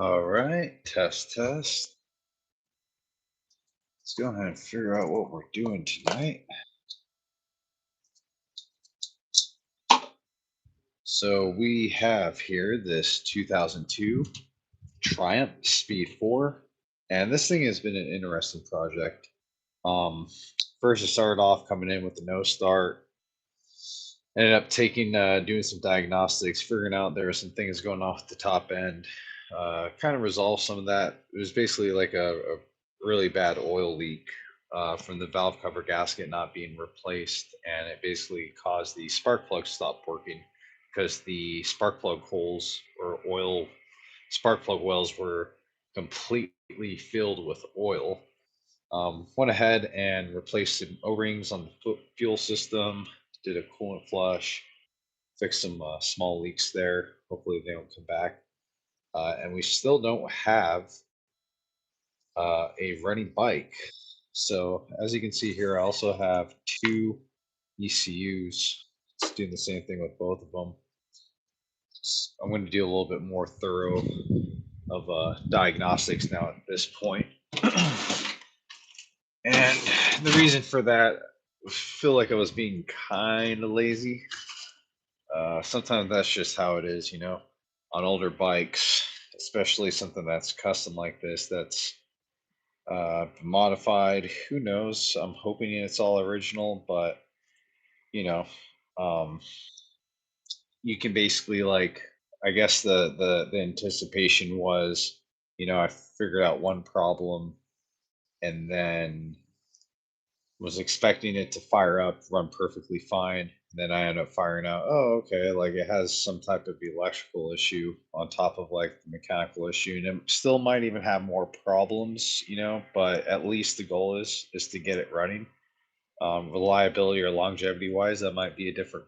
All right, test, test. Let's go ahead and figure out what we're doing tonight. So we have here this 2002 Triumph Speed 4, and this thing has been an interesting project. Um, First, it started off coming in with the no start. Ended up doing some diagnostics, figuring out there were some things going on with the top end. Kind of resolved some of that. It was basically like a really bad oil leak from the valve cover gasket not being replaced, and it basically caused the spark plug to stop working because the spark plug holes or oil spark plug wells were completely filled with oil. Went ahead and replaced some O-rings on the fuel system, did a coolant flush, fixed some small leaks there. Hopefully they don't come back. And we still don't have a running bike. So as you can see here, I also have two ECUs. It's doing the same thing with both of them. I'm going to do a little bit more thorough of diagnostics now at this point. And the reason for that, I feel like I was being kind of lazy. Sometimes that's just how it is, on older bikes, especially something that's custom like this, that's modified. Who knows? I'm hoping it's all original, but you know, um, you can basically like, I guess the anticipation was, I figured out one problem and then was expecting it to fire up, run perfectly fine. Then I end up firing out, oh, okay, like it has some type of electrical issue on top of like the mechanical issue. And it still might even have more problems, but at least the goal is to get it running. Reliability or longevity wise, that might be a different,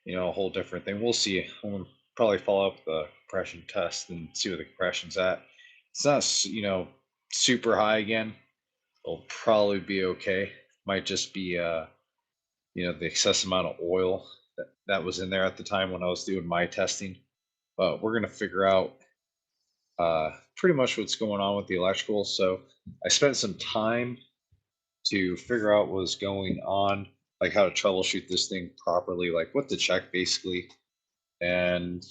a whole different thing. We'll see. I'm gonna probably follow up the compression test and see where the compression's at. It's not, super high again. It'll probably be okay. Might just be the excess amount of oil that was in there at the time when I was doing my testing. But we're gonna figure out pretty much what's going on with the electrical. So I spent some time to figure out what's going on, like how to troubleshoot this thing properly, like what to check basically. And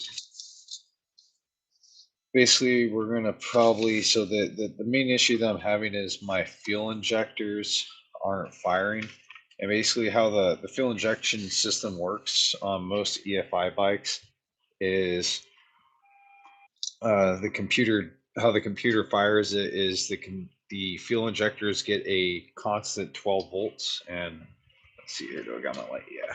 basically we're gonna probably, so the main issue that I'm having is my fuel injectors aren't firing. And basically how the fuel injection system works on most EFI bikes is the computer, how the computer fires it is the fuel injectors get a constant 12 volts. And let's see here, do I got my light? Yeah.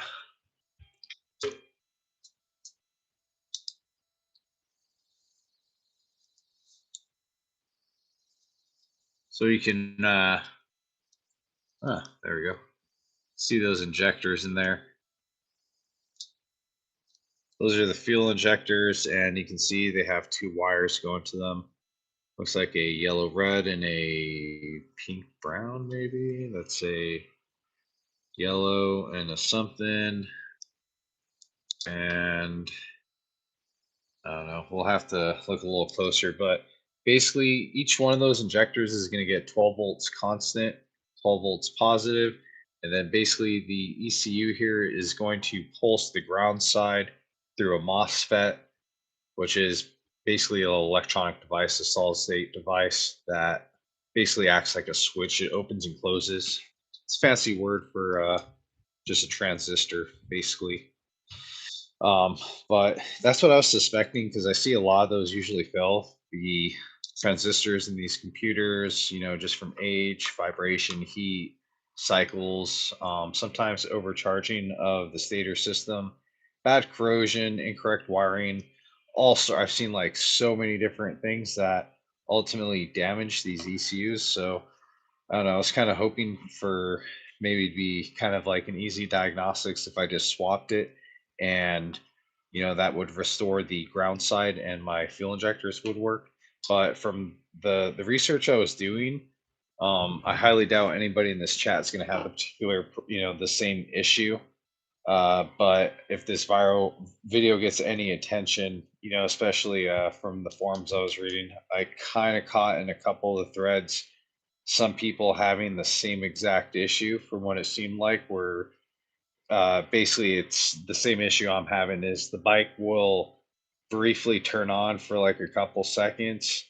So you can there we go, see those injectors in there. Those are the fuel injectors, and you can see they have two wires going to them. Looks like a yellow red and a pink brown, maybe. That's a yellow and a something. And I don't know, we'll have to look a little closer, but basically each one of those injectors is going to get 12 volts constant, 12 volts positive, and then basically the ECU here is going to pulse the ground side through a MOSFET, which is basically an electronic device, a solid state device that basically acts like a switch. It opens and closes. It's a fancy word for just a transistor, basically. Um, but that's what I was suspecting because I see a lot of those usually fail. The transistors in these computers, just from age, vibration, heat, cycles, sometimes overcharging of the stator system, bad corrosion, incorrect wiring. Also, I've seen like so many different things that ultimately damage these ECUs. So I don't know. I was kind of hoping for maybe to be kind of like an easy diagnostics if I just swapped it, and that would restore the ground side and my fuel injectors would work. But from the research I was doing, I highly doubt anybody in this chat is going to have a particular the same issue. But if this viral video gets any attention, especially from the forums I was reading, I kind of caught in a couple of the threads some people having the same exact issue from what it seemed like, where basically it's the same issue I'm having is the bike will briefly turn on for like a couple seconds,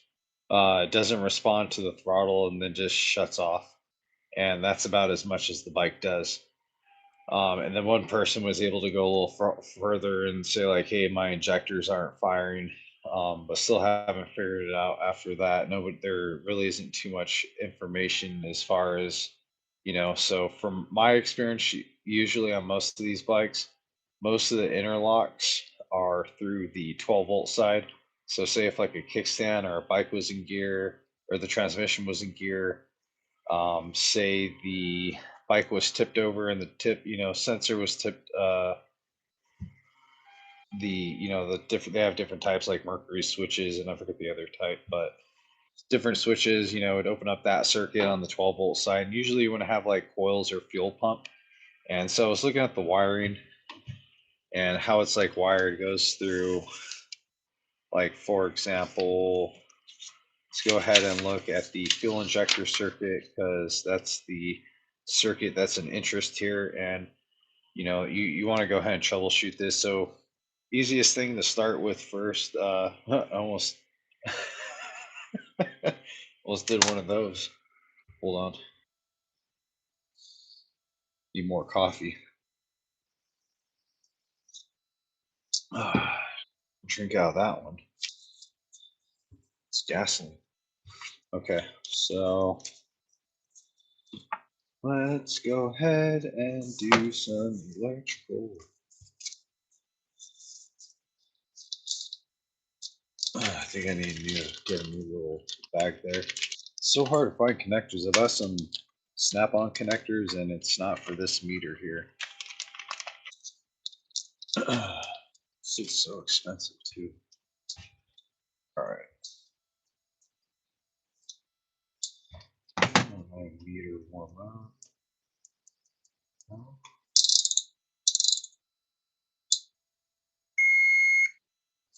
it doesn't respond to the throttle, and then just shuts off. And that's about as much as the bike does. And then one person was able to go a little further and say like, "Hey, my injectors aren't firing," but still haven't figured it out after that. No, but there really isn't too much information as far as So from my experience, usually on most of these bikes, most of the interlocks are through the 12-volt side. So say if like a kickstand or a bike was in gear, or the transmission was in gear, say the bike was tipped over and the sensor was tipped, the different, they have different types like mercury switches, and I forget the other type, but different switches, would open up that circuit on the 12-volt side. And usually you want to have like coils or fuel pump. And so I was looking at the wiring and how it's like wired. It goes through, like, for example, let's go ahead and look at the fuel injector circuit, because that's the circuit that's an interest here. And you want to go ahead and troubleshoot this. So easiest thing to start with first, almost almost did one of those. Hold on, need more coffee. Drink out of that one. It's gasoline. Okay, so let's go ahead and do some electrical. I think I need to get a new little bag there. It's so hard to find connectors. I bought some snap-on connectors, and it's not for this meter here. It's so expensive too. All right. My meter warm up.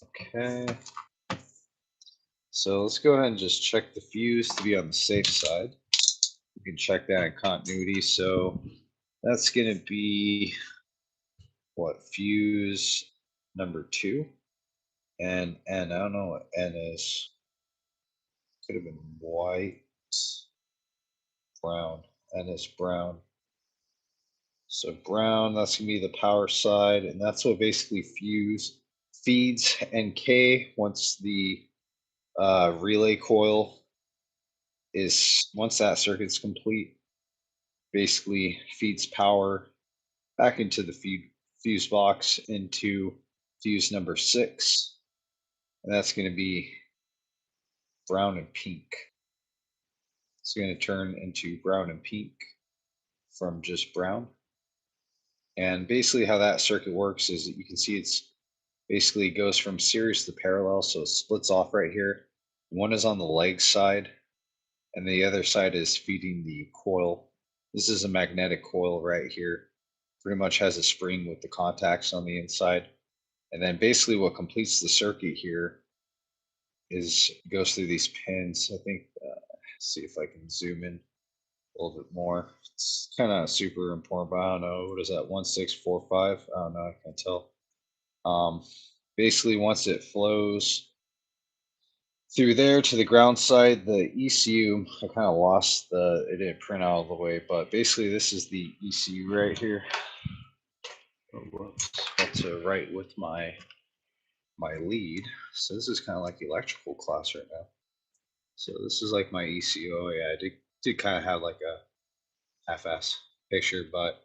Okay. So let's go ahead and just check the fuse to be on the safe side. You can check that in continuity. So that's going to be what, fuse number 2. And I don't know what N is. Could have been white, brown. N is brown. So brown, that's gonna be the power side, and that's what basically fuse feeds NK once the relay coil is, once that circuit's complete, basically feeds power back into the fuse box into fuse number 6, and that's going to be brown and pink. It's going to turn into brown and pink from just brown. And basically how that circuit works is that you can see it's basically goes from series to parallel, so it splits off right here. One is on the leg side, and the other side is feeding the coil. This is a magnetic coil right here. Pretty much has a spring with the contacts on the inside. And then basically what completes the circuit here is goes through these pins. I think, see if I can zoom in a little bit more. It's kind of super important, but I don't know. What is that? 1645? I don't know. I can't tell. Basically, once it flows through there to the ground side, the ECU, I kind of lost it didn't print out all the way, but basically this is the ECU right here. Oh, whoops. Got to write with my lead. So this is kind of like electrical class right now. So this is like my ECU. Oh yeah, I did kind of have like a half-ass picture, but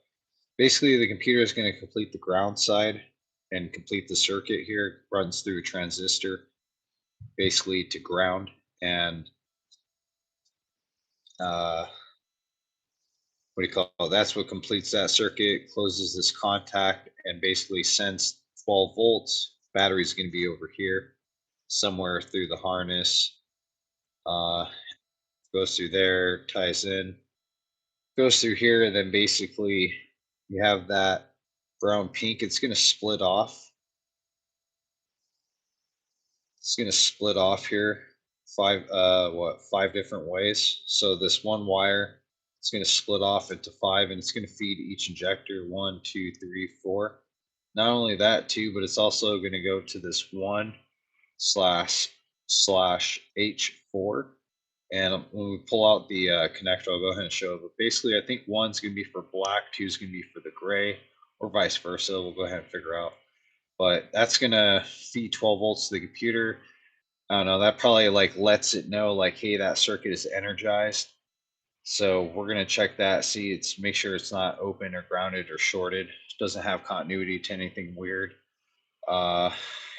basically the computer is going to complete the ground side and complete the circuit here. It runs through a transistor basically to ground, and what do you call it? That's what completes that circuit, closes this contact, and basically sends 12 volts. Battery is going to be over here somewhere through the harness. Goes through there, ties in, goes through here, and then basically you have that brown pink. It's going to split off It's going to split off here five different ways. So this one wire, it's going to split off into five, and it's going to feed each injector one, two, three, four. Not only that too, but it's also going to go to this one slash H4. And when we pull out the connector, I'll go ahead and show it. But basically, I think one's going to be for black, two's going to be for the gray, or vice versa. We'll go ahead and figure out. But that's going to feed 12 volts to the computer. I don't know. That probably like lets it know, like, hey, that circuit is energized. So we're going to check that, see make sure it's not open or grounded or shorted. It doesn't have continuity to anything weird. Uh,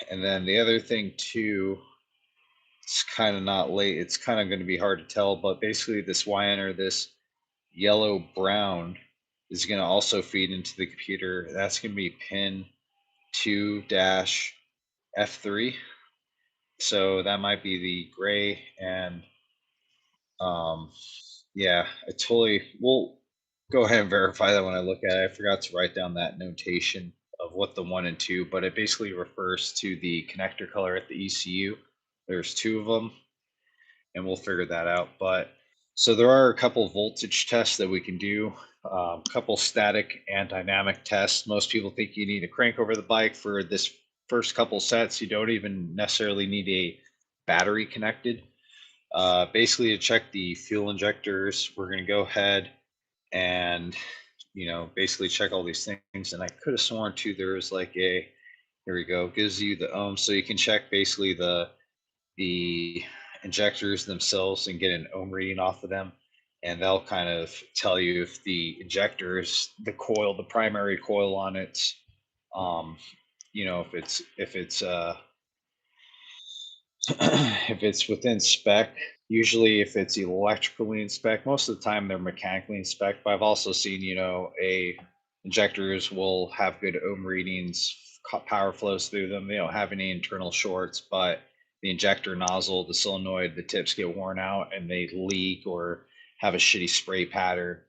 and then the other thing too, it's kind of not late. It's kind of going to be hard to tell, but basically this YN or this yellow brown is going to also feed into the computer. That's going to be pin 2-F3. So that might be the gray. And yeah, we'll go ahead and verify that when I look at it. I forgot to write down that notation of what the 1 and 2, but it basically refers to the connector color at the ECU. There's two of them, and we'll figure that out. But so there are a couple voltage tests that we can do, a couple static and dynamic tests. Most people think you need a crank over the bike for this first couple sets. You don't even necessarily need a battery connected. Basically, to check the fuel injectors, we're going to go ahead and basically check all these things. And I could have sworn too there was like here we go, gives you the ohms, so you can check basically the injectors themselves and get an ohm reading off of them, and they'll kind of tell you if the injectors, the primary coil on it, if it's if it's within spec. Usually if it's electrically in spec, most of the time they're mechanically in spec, but I've also seen, a injectors will have good ohm readings, power flows through them. They don't have any internal shorts, but the injector nozzle, the solenoid, the tips get worn out and they leak or have a shitty spray pattern,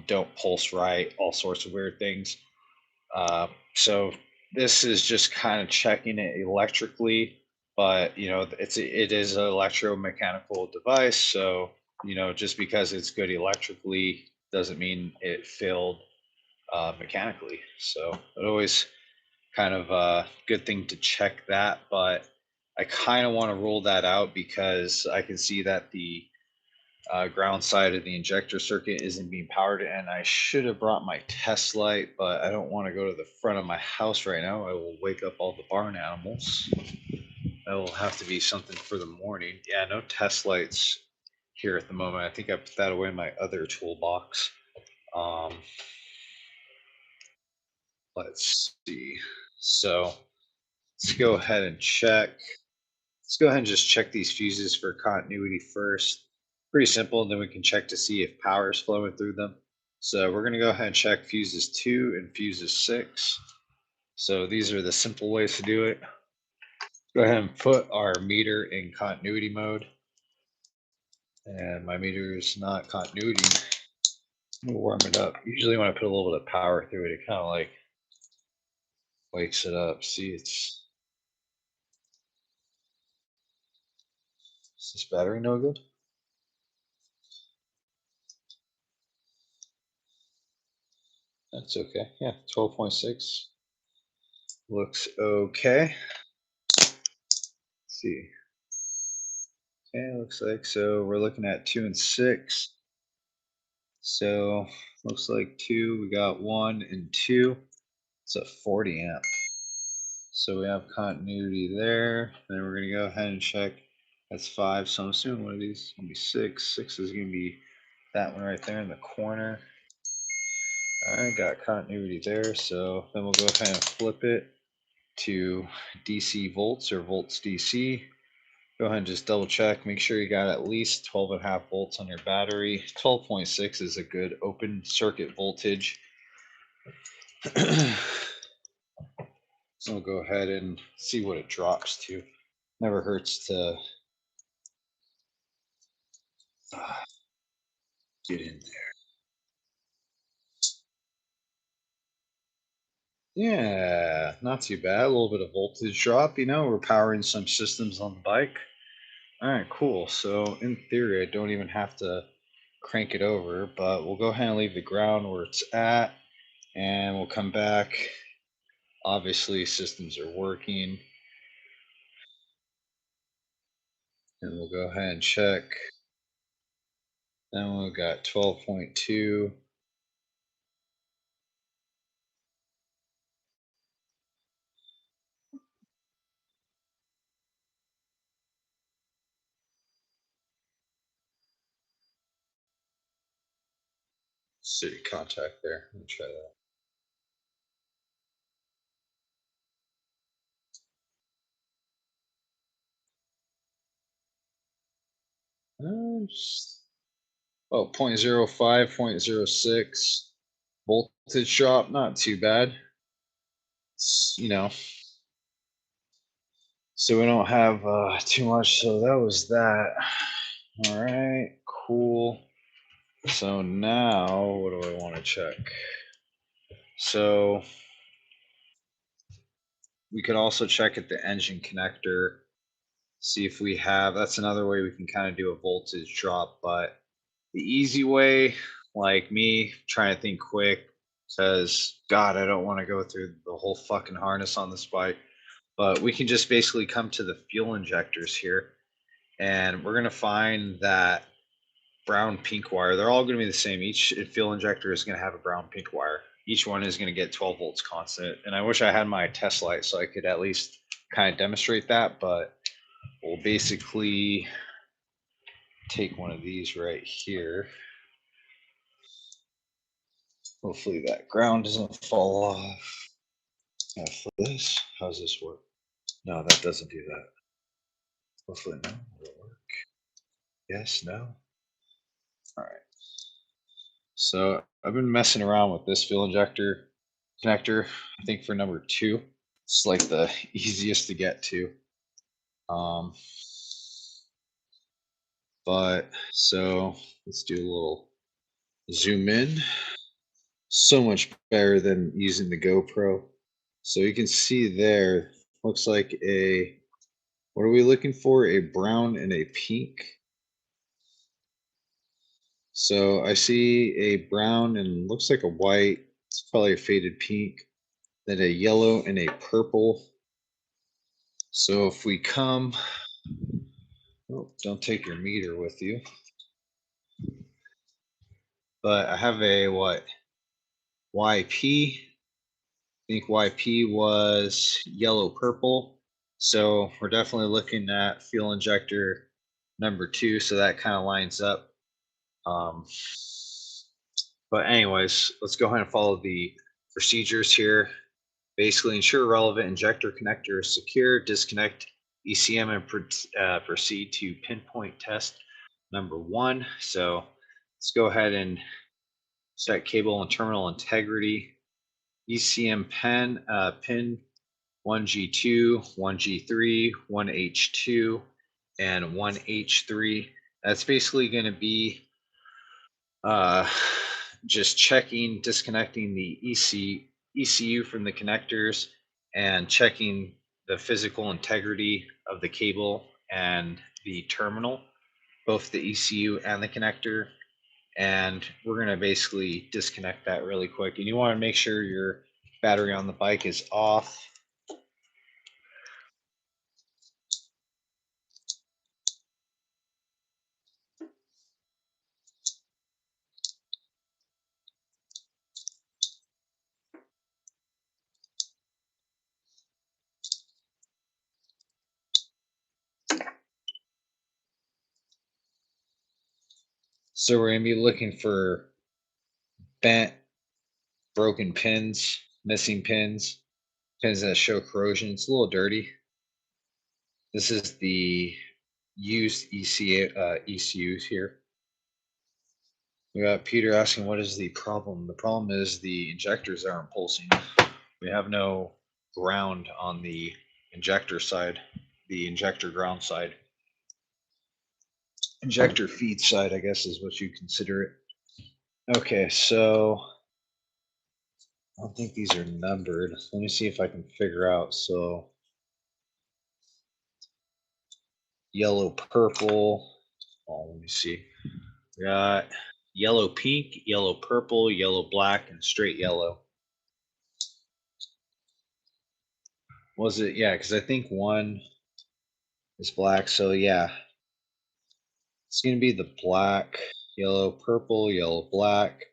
don't pulse right, all sorts of weird things. So this is just kind of checking it electrically, but it is an electromechanical device. So just because it's good electrically doesn't mean it failed mechanically. So it always kind of a good thing to check that, but I kind of want to rule that out because I can see that the ground side of the injector circuit isn't being powered, and I should have brought my test light, but I don't want to go to the front of my house right now. I will wake up all the barn animals. That will have to be something for the morning. Yeah, no test lights here at the moment. I think I put that away in my other toolbox. um let's see. So let's go ahead and check. Let's go ahead and just check these fuses for continuity first. Pretty simple, and then we can check to see if power is flowing through them. So we're going to go ahead and check fuses 2 and fuses 6. So these are the simple ways to do it. Go ahead and put our meter in continuity mode. And my meter is not continuity. We'll warm it up. Usually when I put a little bit of power through it, it kind of like wakes it up. See, is this battery no good? That's okay. Yeah, 12.6 looks okay. Let's see. Okay, looks like so we're looking at 2 and 6. So looks like 2, we got 1 and 2. It's a 40 amp. So we have continuity there. Then we're gonna go ahead and check. That's 5. So I'm assuming one of these is gonna be 6. 6 is gonna be that one right there in the corner. Alright, got continuity there. So then we'll go ahead and flip it to DC volts or volts DC. Go ahead and just double check. Make sure you got at least 12.5 volts on your battery. 12.6 is a good open circuit voltage. So we'll go ahead and see what it drops to. Never hurts to get in there. Yeah, not too bad. A little bit of voltage drop. We're powering some systems on the bike. All right, cool. So in theory, I don't even have to crank it over, but we'll go ahead and leave the ground where it's at, and we'll come back. Obviously, systems are working, and we'll go ahead and check. Then we've got 12.2. City contact there. Let me try that. Oh, 0.05, 0.06 voltage drop. Not too bad. So we don't have too much. So that was that. All right, cool. So now what do I want to check? So we could also check at the engine connector, see if we have, that's another way we can kind of do a voltage drop. But the easy way, like me trying to think quick, says, God, I don't want to go through the whole fucking harness on this bike. But we can just basically come to the fuel injectors here, and we're going to find that brown pink wire. They're all going to be the same. Each fuel injector is going to have a brown pink wire. Each one is going to get 12 volts constant. And I wish I had my test light so I could at least kind of demonstrate that, but we'll basically take one of these right here. Hopefully that ground doesn't fall off. For this, how does this work? No, that doesn't do that. Hopefully no, it'll work. Yes, no. All right. So I've been messing around with this fuel injector connector, I think for number 2. It's like the easiest to get to. Um, but so let's do a little zoom in. So much better than using the GoPro. So you can see there, looks like what are we looking for? A brown and a pink. So I see a brown and looks like a white. It's probably a faded pink. Then a yellow and a purple. So if we come, oh, don't take your meter with you. But I have a YP. I think YP was yellow purple. So we're definitely looking at fuel injector number 2. So that kind of lines up. But anyways, let's go ahead and follow the procedures here. Basically, ensure relevant injector connector is secure, disconnect ECM, and proceed to pinpoint test number 1. So let's go ahead and set cable and terminal integrity. ECM pin 1G2, 1G3, 1H2, and 1H3. That's basically going to be just checking, disconnecting the ECU from the connectors and checking the physical integrity of the cable and the terminal, both the ECU and the connector. And we're going to basically disconnect that really quick. And you want to make sure your battery on the bike is off. So we're going to be looking for bent, broken pins, missing pins, pins that show corrosion. It's a little dirty. This is the used ECUs here. We got Peter asking, what is the problem? The problem is the injectors aren't pulsing. We have no ground on the injector side, the injector ground side. Injector feed side, I guess, is what you consider it. Okay, so I don't think these are numbered. Let me see if I can figure out. So yellow, purple. Oh, let me see. We got yellow, pink, yellow, purple, yellow, black, and straight yellow. Was it? Yeah, because I think one is black. So yeah, it's gonna be the black, yellow, purple, yellow, black,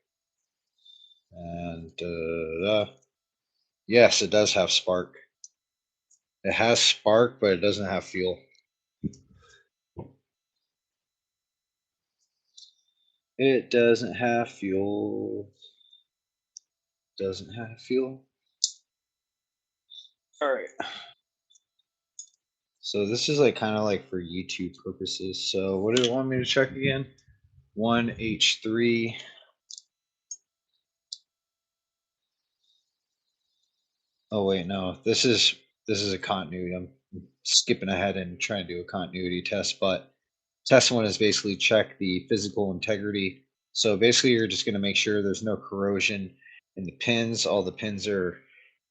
and yes, it does have spark. It has spark, but it doesn't have fuel. It doesn't have fuel. Doesn't have fuel. All right. So this is like kind of like for YouTube purposes. So what do you want me to check again? 1H3. Oh wait, no. This is a continuity. I'm skipping ahead and trying to do a continuity test, but test one is basically check the physical integrity. So basically you're just going to make sure there's no corrosion in the pins. All the pins are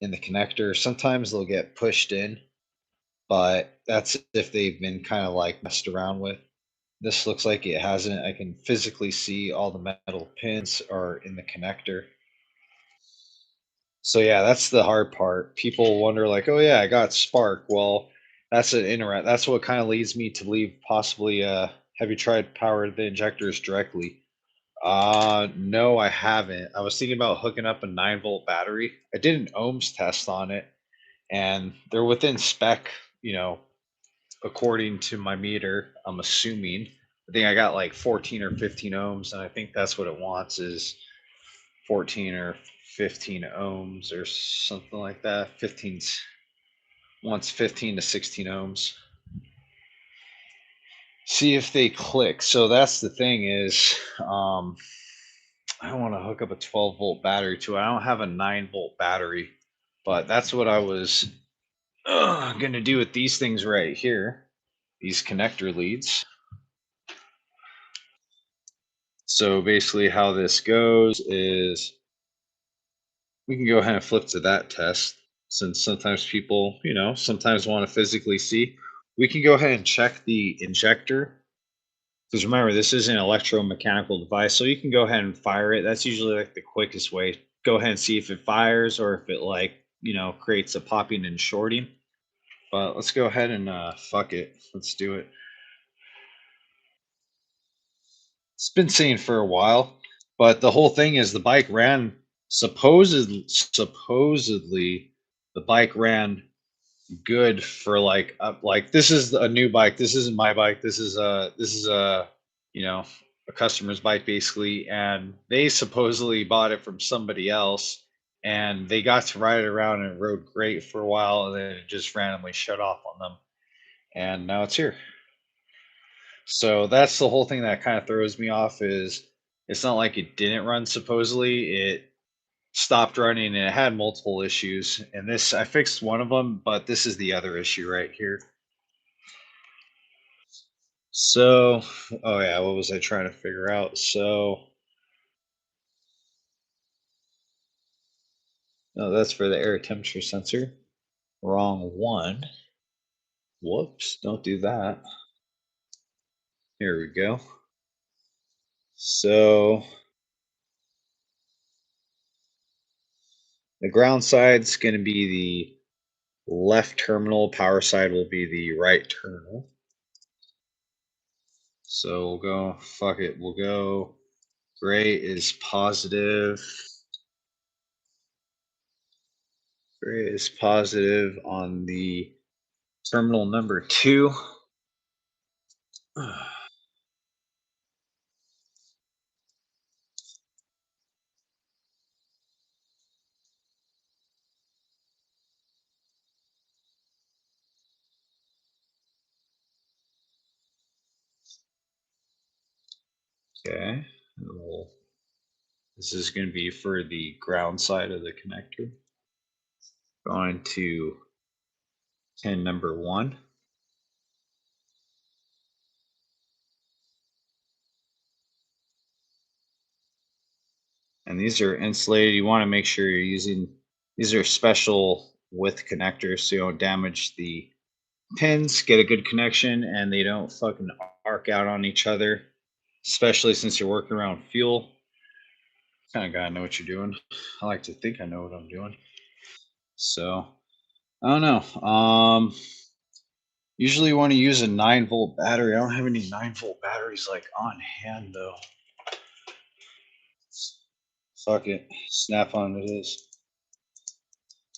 in the connector. Sometimes they'll get pushed in, but that's if they've been kind of like messed around with. This looks like it hasn't. I can physically see all the metal pins are in the connector. So yeah, that's the hard part. People wonder like, "Oh yeah, I got spark." Well, that's what kind of leads me to believe possibly have you tried power the injectors directly? No, I haven't. I was thinking about hooking up a 9-volt battery. I did an ohms test on it and they're within spec, you know, according to my meter, I'm assuming. I think I got like 14 or 15 ohms, and I think that's what it wants is 14 or 15 ohms or something like that. 15 wants 15 to 16 ohms. See if they click. So that's the thing is, I don't want to hook up a 12-volt battery to it. I don't have a 9-volt battery, but that's what I was going to do with these things right here, these connector leads. So basically how this goes is we can go ahead and flip to that test since sometimes people, sometimes want to physically see. We can go ahead and check the injector because remember, this is an electromechanical device. So you can go ahead and fire it. That's usually like the quickest way. Go ahead and see if it fires or if it creates a popping and shorting. But let's go ahead and fuck it. Let's do it. It's been seen for a while, but the whole thing is the bike ran supposedly the bike ran good for like this is a new bike. This isn't my bike. This is a you know a customer's bike basically, and they supposedly bought it from somebody else, and they got to ride it around and it rode great for a while, and then it just randomly shut off on them, and now it's here. So that's the whole thing that kind of throws me off is it's not like it didn't run supposedly. It stopped running and it had multiple issues. And this I fixed one of them, but this is the other issue right here. So, oh yeah, what was I trying to figure out? So, no, that's for the air temperature sensor. Wrong one. Whoops, don't do that. Here we go. So, the ground side's going to be the left terminal, power side will be the right terminal. So we'll go, fuck it, we'll go. Gray is positive. Gray is positive on the terminal number 2. Okay. This is going to be for the ground side of the connector. Going to pin number 1. And these are insulated. You want to make sure you're using, these are special width connectors so you don't damage the pins, get a good connection, and they don't fucking arc out on each other, especially since you're working around fuel. Kind of gotta know what you're doing. I like to think I know what I'm doing. So I don't know. Usually you want to use a 9-volt battery. I don't have any 9-volt batteries like on hand though. Fuck it. Snap on it is.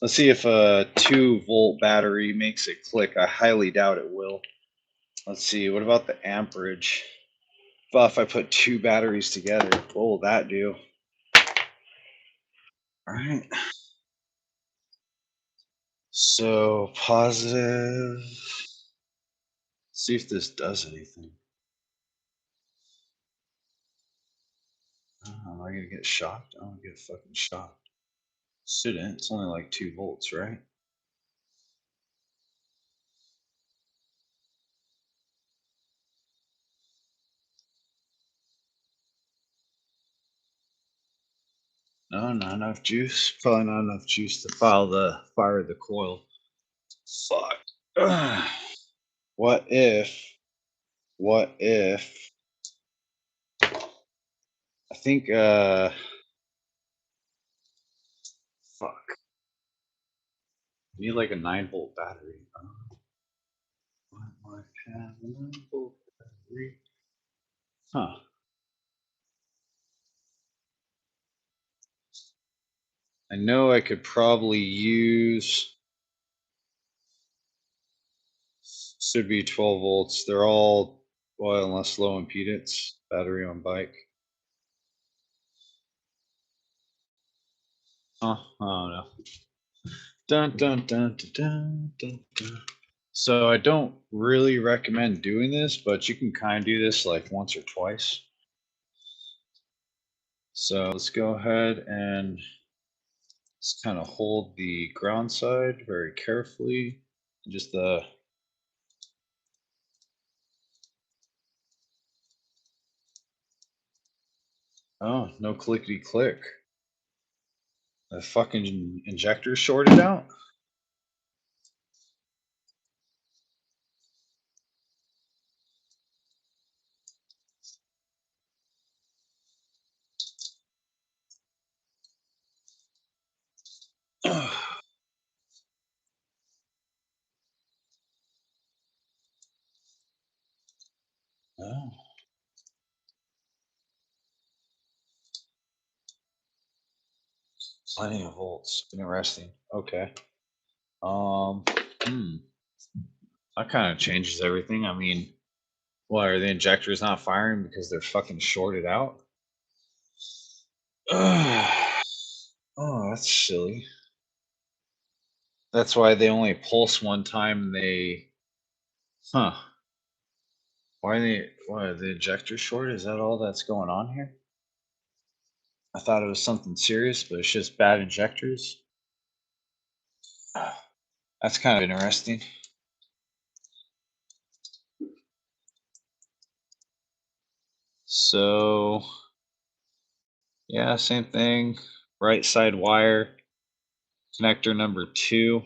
Let's see if a 2-volt battery makes it click. I highly doubt it will. Let's see. What about the amperage? But if I put 2 batteries together, what will that do? All right. So positive. See if this does anything. Am I gonna get shocked? I'm gonna get fucking shocked. Shouldn't. It's only like 2 volts, right? No, not enough juice. Probably not enough juice to fire the coil. Fuck. Ugh. What if? What if? I think. Fuck. You need like a 9-volt battery. I might have a 9-volt battery. Huh. I know I could probably use. Should be 12 volts. They're all, well, unless low impedance, battery on bike. Huh? I don't know. Dun dun dun dun dun dun. Dun. So I don't really recommend doing this, but you can kind of do this like once or twice. So let's go ahead and just kind of hold the ground side very carefully. Just the oh, no clickety click. The fucking injector shorted out. Oh, plenty of volts. Interesting. Okay. Um, hmm. That kind of changes everything. I mean, what are the injectors not firing because they're fucking shorted out? Oh, that's silly. That's why they only pulse one time. And they, huh? Why are they? Why are the injectors short? Is that all that's going on here? I thought it was something serious, but it's just bad injectors. That's kind of interesting. So, yeah, same thing. Right side wire connector number 2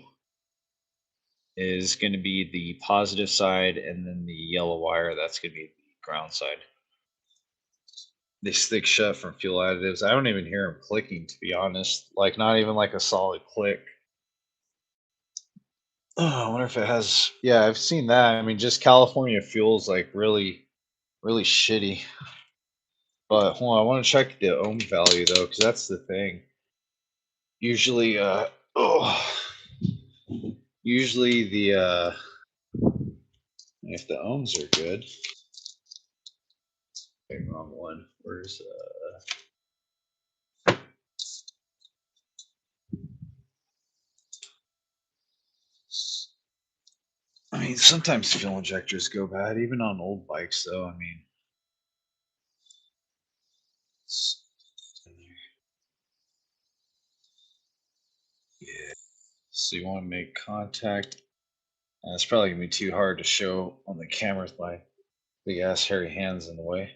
is going to be the positive side, and then the yellow wire, that's going to be the ground side. They stick shut from fuel additives. I don't even hear them clicking, to be honest. Like, not even like a solid click. Oh, I wonder if it has. Yeah, I've seen that. I mean, just California fuel's like really, really shitty. But hold on, I want to check the ohm value though, because that's the thing. Usually, oh, usually the if the ohms are good. Okay, wrong one. Where's I mean, sometimes fuel injectors go bad, even on old bikes, though. I mean, yeah. So you want to make contact. It's probably gonna be too hard to show on the camera with my big ass hairy hands in the way.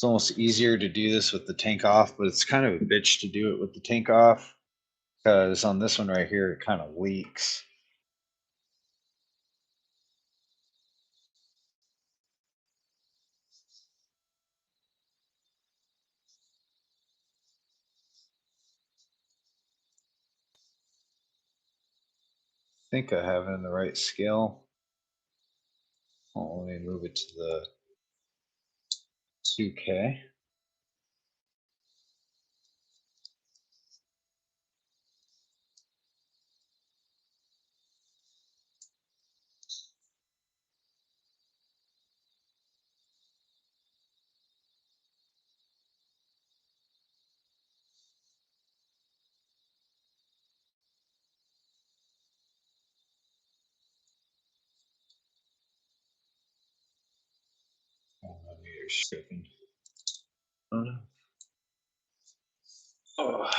It's almost easier to do this with the tank off, but it's kind of a bitch to do it with the tank off because on this one right here, it kind of leaks. I think I have it in the right scale. Oh, let me move it to the 2K. Oh, my meter's stripping. Oh no. Oh.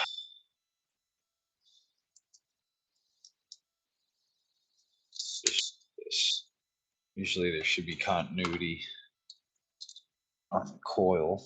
This. Usually there should be continuity on the coil.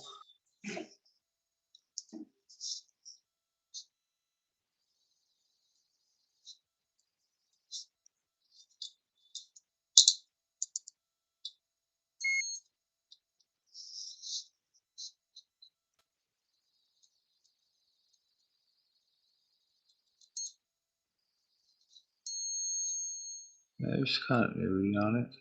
There's continuity on it.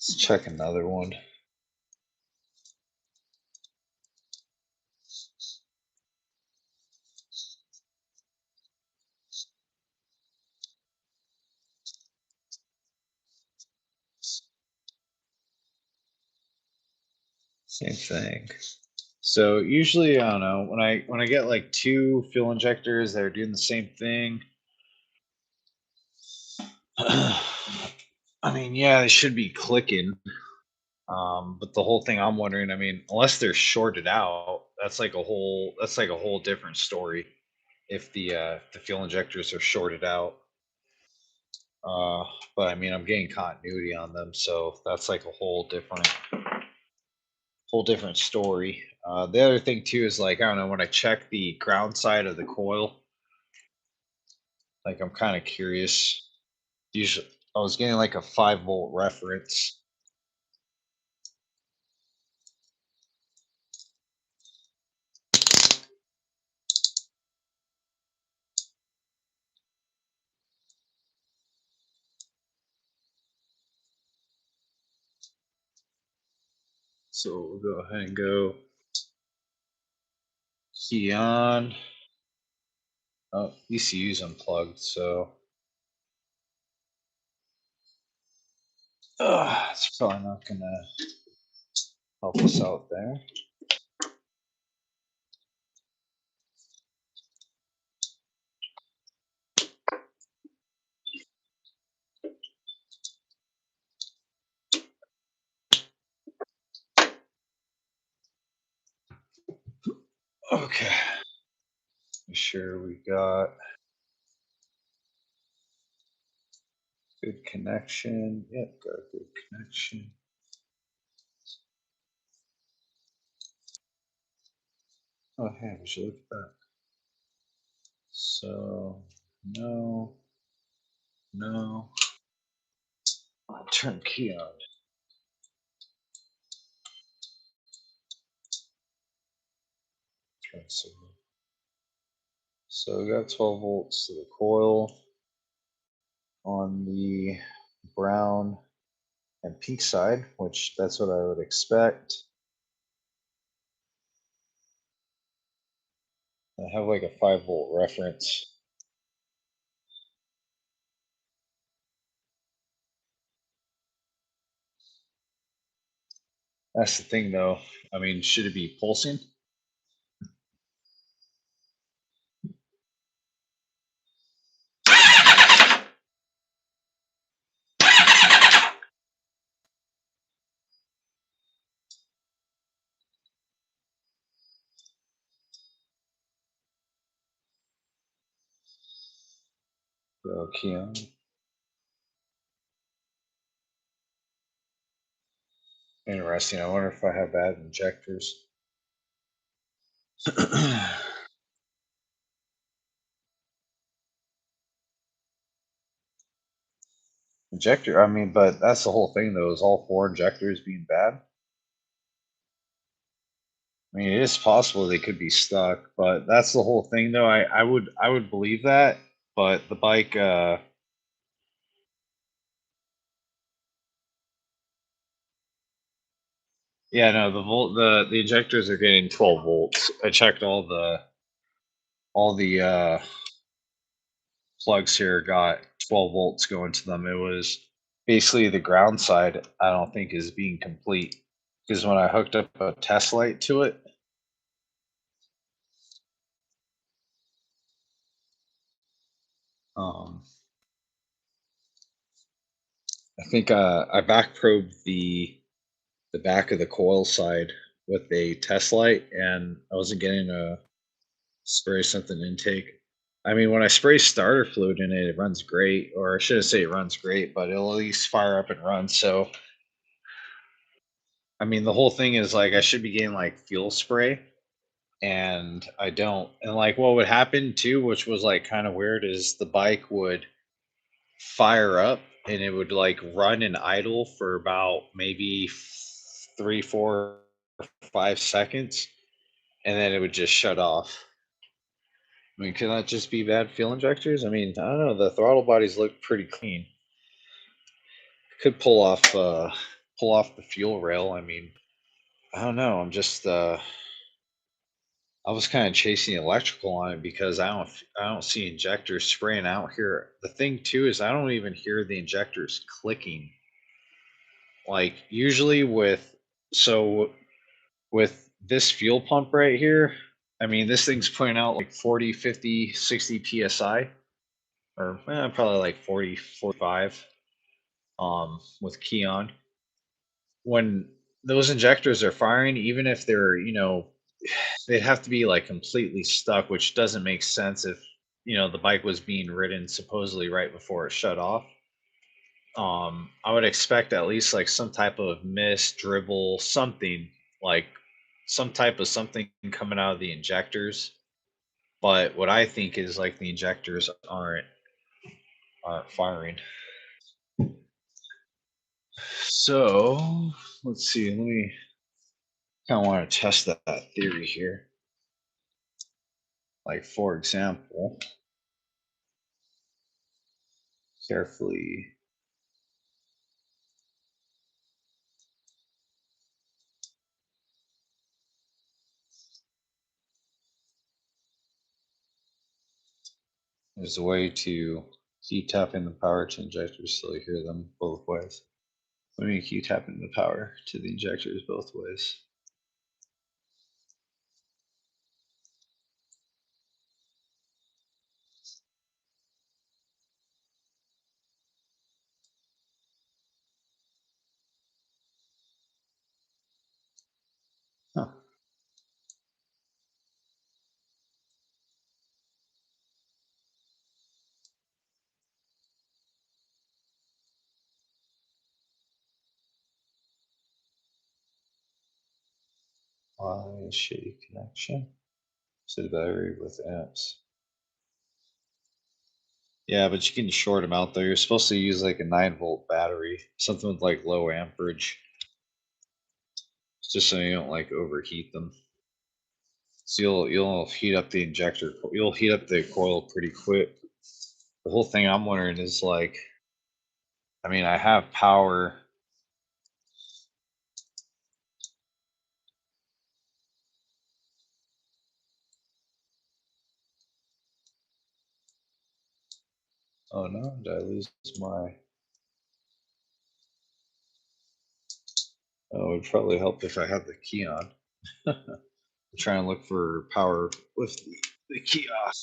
Let's check another one. Same thing. So usually, I don't know, when I get like two fuel injectors that are doing the same thing, I mean, yeah, they should be clicking. But the whole thing I'm wondering, I mean, unless they're shorted out, that's like a whole different story. If the fuel injectors are shorted out, uh, but I mean, I'm getting continuity on them, so that's like a whole different story. The other thing too is like I don't know when I check the ground side of the coil, like I'm kind of curious. Usually, I was getting like a 5 volt reference. So we'll go ahead and go key on. Oh, ECU's unplugged, so it's probably not gonna help us out there. Okay, make sure we got good connection. Yep, got a good connection. Oh, hey, we should look at that. So, no, no. Turn key on. Turn signal. So we got 12 volts to the coil on the brown and pink side, which that's what I would expect. I have like a 5 volt reference. That's the thing, though. I mean, should it be pulsing? Okay. Interesting. I wonder if I have bad injectors. Injector. I mean, but that's the whole thing, though. Is all 4 injectors being bad? I mean, it is possible they could be stuck, but that's the whole thing, though. I would believe that, but the bike. Yeah, no, the injectors are getting 12 volts. I checked all the plugs here got 12 volts going to them. It was basically the ground side. I don't think is being complete because when I hooked up a test light to it, um, I think I back probed the back of the coil side with a test light, and I wasn't getting a spray something intake. I mean, when I spray starter fluid in it, it runs great, or I shouldn't say it runs great, but it'll at least fire up and run. So, I mean, the whole thing is like I should be getting like fuel spray, and I don't. And like what would happen too, which was like kind of weird, is the bike would fire up and it would like run and idle for about maybe 3, 4, 5 seconds, and then it would just shut off. I mean, can that just be bad fuel injectors? I mean, I don't know. The throttle bodies look pretty clean. Could pull off the fuel rail. I mean, I don't know. I was kind of chasing electrical on it because I don't see injectors spraying out here. The thing too is I don't even hear the injectors clicking. Like usually so with this fuel pump right here, I mean, this thing's putting out like 40, 50, 60 psi, or probably like 40, 45 with key on. When those injectors are firing, even if they're, they'd have to be like completely stuck, which doesn't make sense if, the bike was being ridden supposedly right before it shut off. I would expect at least like some type of mist, dribble, something like some type of something coming out of the injectors. But what I think is like the injectors aren't firing. So let's see. Let me kind of want to test that theory here. Like for example, carefully. There's a way to keep tapping the power to injectors so you hear them both ways. Let me keep tapping the power to the injectors both ways. Huh. Why shitty connection? To the battery with amps. Yeah, but you can short them out though. You're supposed to use like a 9-volt battery, something with like low amperage, just so you don't like overheat them. So you'll heat up the injector. You'll heat up the coil pretty quick. The whole thing I'm wondering is like, I mean, I have power. Oh no, did I lose my? Oh, it would probably help if I had the key on. I'm trying to look for power with the key off.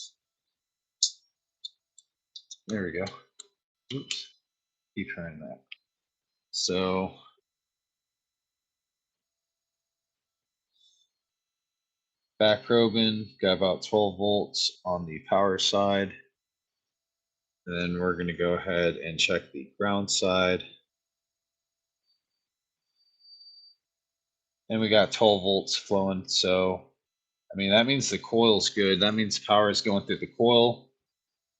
There we go. Oops. Keep trying that. So back probing, got about 12 volts on the power side. And then we're going to go ahead and check the ground side. And we got 12 volts flowing. So, I mean, that means the coil's good. That means power is going through the coil.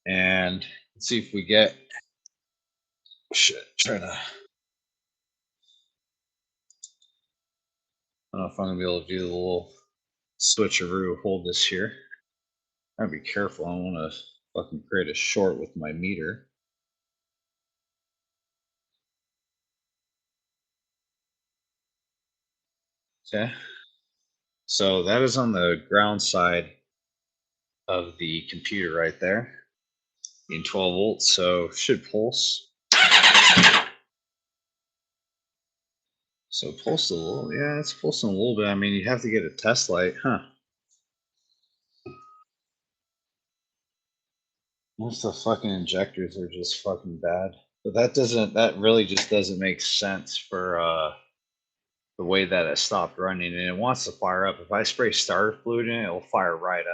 And let's see if we get, trying to, I don't know if I'm going to be able to do the little switcheroo, hold this here. I gotta be careful. I don't want to fucking create a short with my meter. Okay. So that is on the ground side of the computer right there in 12 volts. So should pulse. So pulse a little. Yeah, it's pulsing a little bit. I mean, you have to get a test light, huh? Most of the fucking injectors are just fucking bad. But that really just doesn't make sense for the way that it stopped running, and it wants to fire up. If I spray starter fluid in it, it'll fire right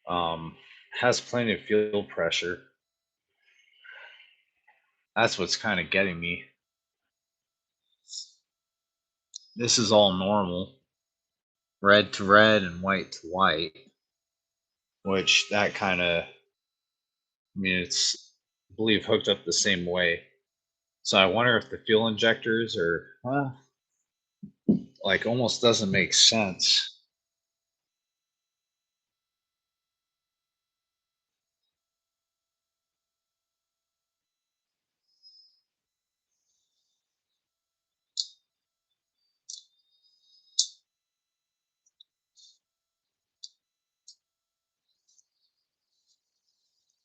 up. Has plenty of fuel pressure. That's what's kind of getting me. This is all normal, red to red and white to white, which that kind of, I mean, it's, I believe, hooked up the same way. So I wonder if the fuel injectors are, like, almost doesn't make sense.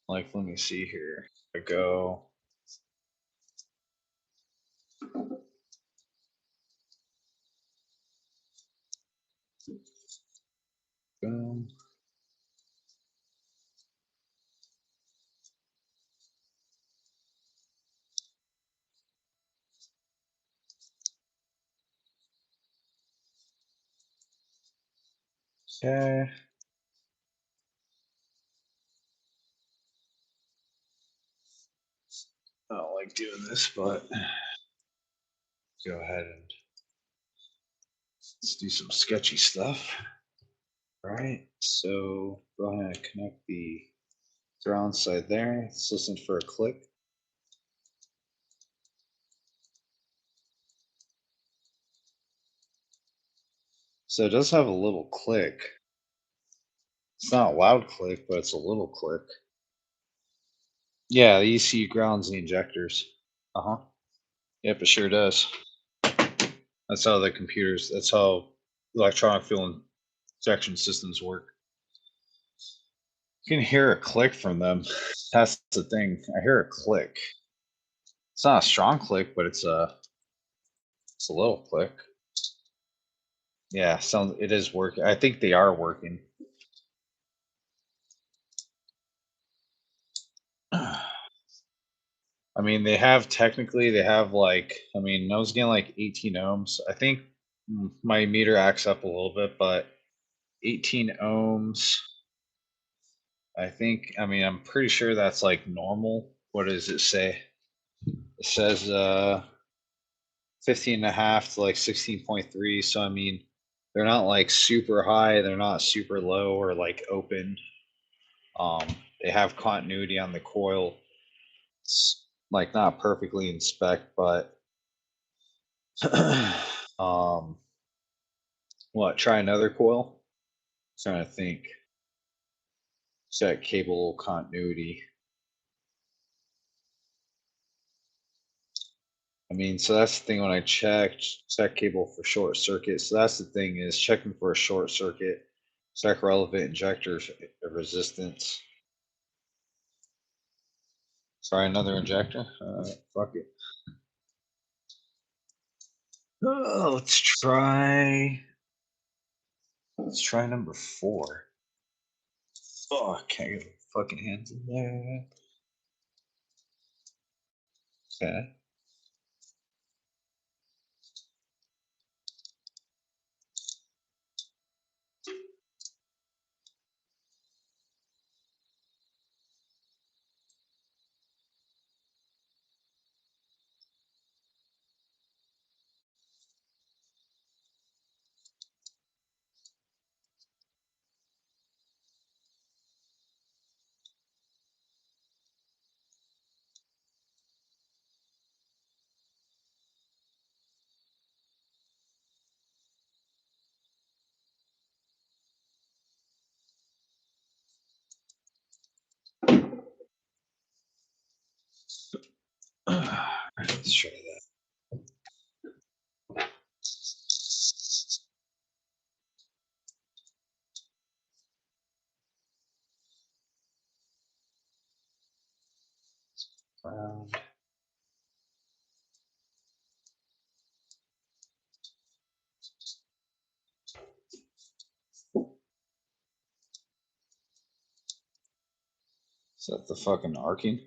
Like, let me see here. I go. Boom. Okay. I don't like doing this, but go ahead and let's do some sketchy stuff. All right. So go ahead and connect the ground side there. Let's listen for a click. So it does have a little click. It's not a loud click, but it's a little click. Yeah, the ECU grounds the injectors. Uh huh. Yep, it sure does. That's how the computers. That's how electronic fuel injection systems work. You can hear a click from them. That's the thing. I hear a click. It's not a strong click, but it's a little click. Yeah, sounds it is working. I think they are working. I mean, they have like, I mean, I was getting like 18 ohms. I think my meter acts up a little bit, but 18 ohms. I think, I mean, I'm pretty sure that's like normal. What does it say? It says 15 and a half to like 16.3. So, I mean, they're not like super high, they're not super low or like open. Um, they have continuity on the coil. It's like not perfectly in spec, but um, what? Try another coil. Trying to think. Set cable continuity. I mean, so that's the thing when I checked check cable for short circuit. So that's the thing is checking for a short circuit, check relevant injectors resistance. Try another injector. Fuck it. Oh, let's try number 4. Oh, I can't get my fucking hands in there. Okay. Let's try that. Um, is that the fucking arcing?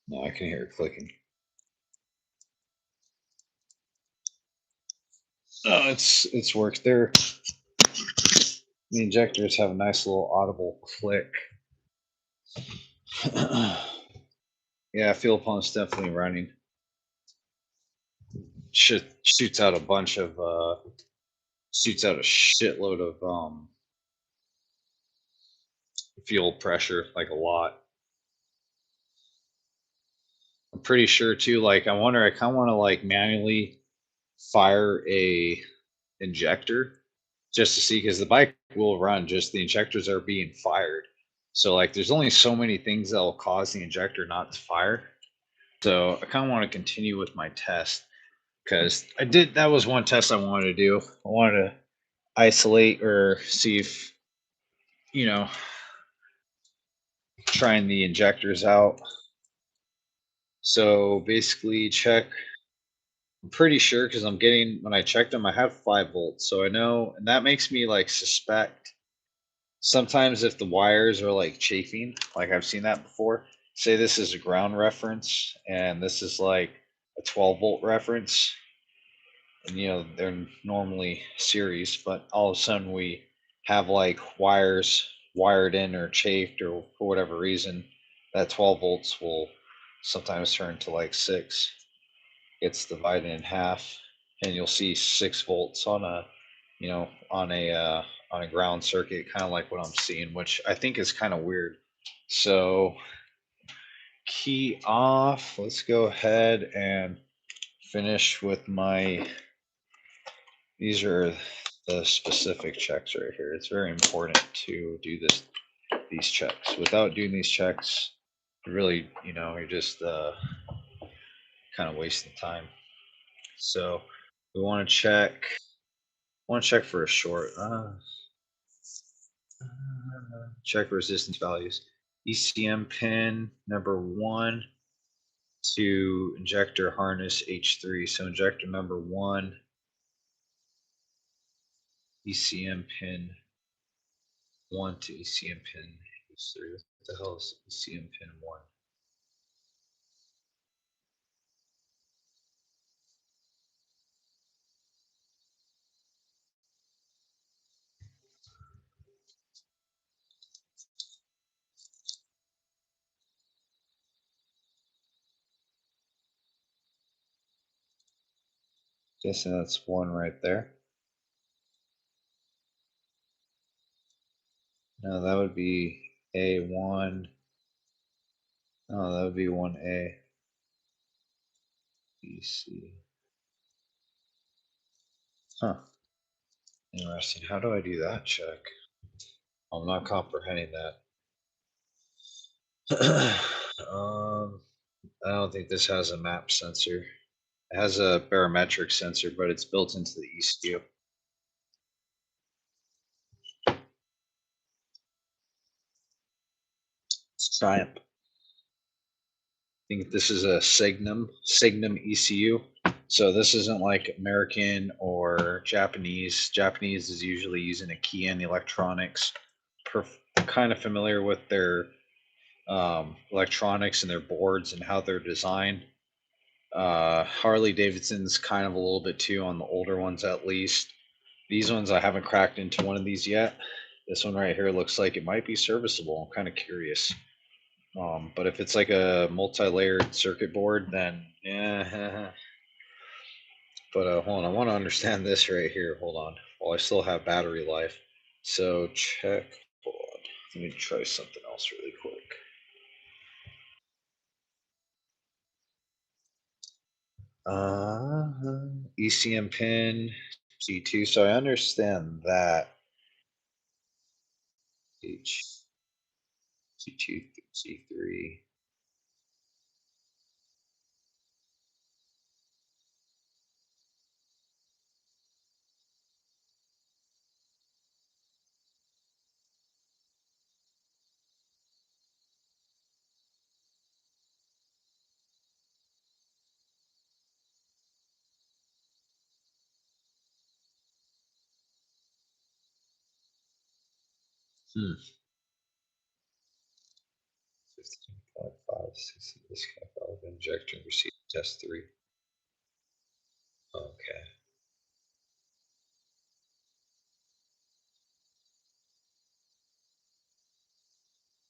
No, I can hear it clicking. Oh, it's worked. The injectors have a nice little audible click. Yeah, fuel pump's definitely running. Shoots out a bunch of shoots out a shitload of fuel pressure, like a lot. I'm pretty sure too. Like, I wonder. I kind of want to like manually fire a injector just to see, because the bike will run. Just the injectors are being fired. So like, there's only so many things that will cause the injector not to fire. So I kind of want to continue with my test, because that was one test I wanted to do. I wanted to isolate or see if, you know, trying the injectors out. So basically, I'm pretty sure, because when I checked them, I had 5 volts. So I know, and that makes me like suspect sometimes if the wires are like chafing, like I've seen that before. Say this is a ground reference and this is like a 12-volt reference, and they're normally series, but all of a sudden we have like wires wired in or chafed, or for whatever reason, that 12 volts will sometimes turn to like 6. It's divided in half, and you'll see 6 volts on a on a ground circuit, kind of like what I'm seeing, which I think is kind of weird. So key off. Let's go ahead and finish with my. These are the specific checks right here. It's very important to do these checks. Without doing these checks, really, you're just kind of wasting time. So we want to check for a short. Check resistance values. ECM pin number 1 to injector harness H3. So injector number 1, ECM pin 1 to ECM pin H3. What the hell is ECM pin 1? Guessing that's 1 right there. No, that would be A1. Oh, that would be 1A. BC. Huh. Interesting. How do I do that check? I'm not comprehending that. I don't think this has a map sensor. It has a barometric sensor, but it's built into the ECU. type. I think this is a Signum ECU. So this isn't like American or Japanese. Japanese is usually using a Kian Electronics. Kind of familiar with their electronics and their boards and how they're designed. Harley Davidson's kind of a little bit too on the older ones, at least. These ones I haven't cracked into one of these yet. This one right here looks like it might be serviceable. I'm kind of curious. But if it's like a multi-layered circuit board, then yeah. But hold on, I want to understand this right here. Hold on, while I still have battery life. So check. Hold on. Let me try something else really quick. ECM pin C2. So I understand that. H C2 C3. Hmm. 15.5, 60 disconnect valve injector receive test 3. Okay.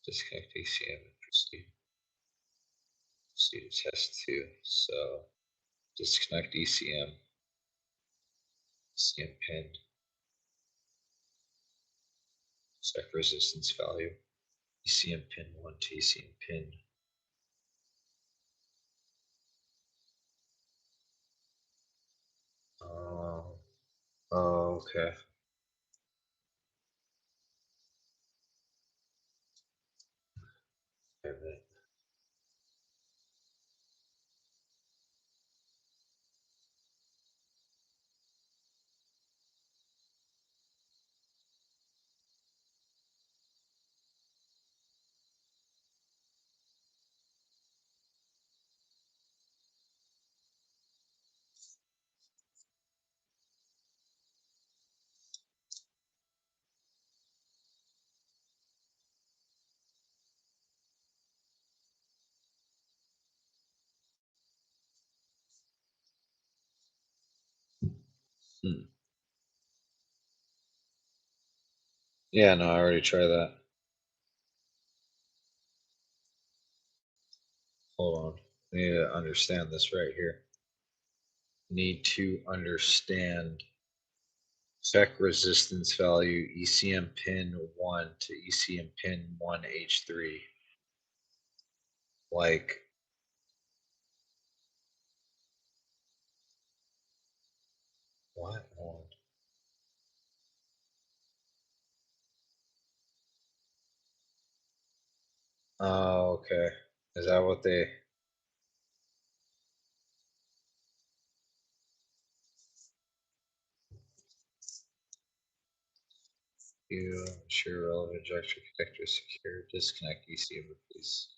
Disconnect ECM and proceed to test 2. So disconnect ECM pin, check resistance value, ECM pin 1 to ECM pin. Oh, okay. Wait a minute. Hmm. Yeah, no, I already tried that. Hold on. I need to understand this right here. Need to understand check resistance value ECM pin 1 to ECM pin 1H3. Like, what? Oh, okay. Is that what they do? Ensure relevant injector connector secure. Disconnect ECM, please.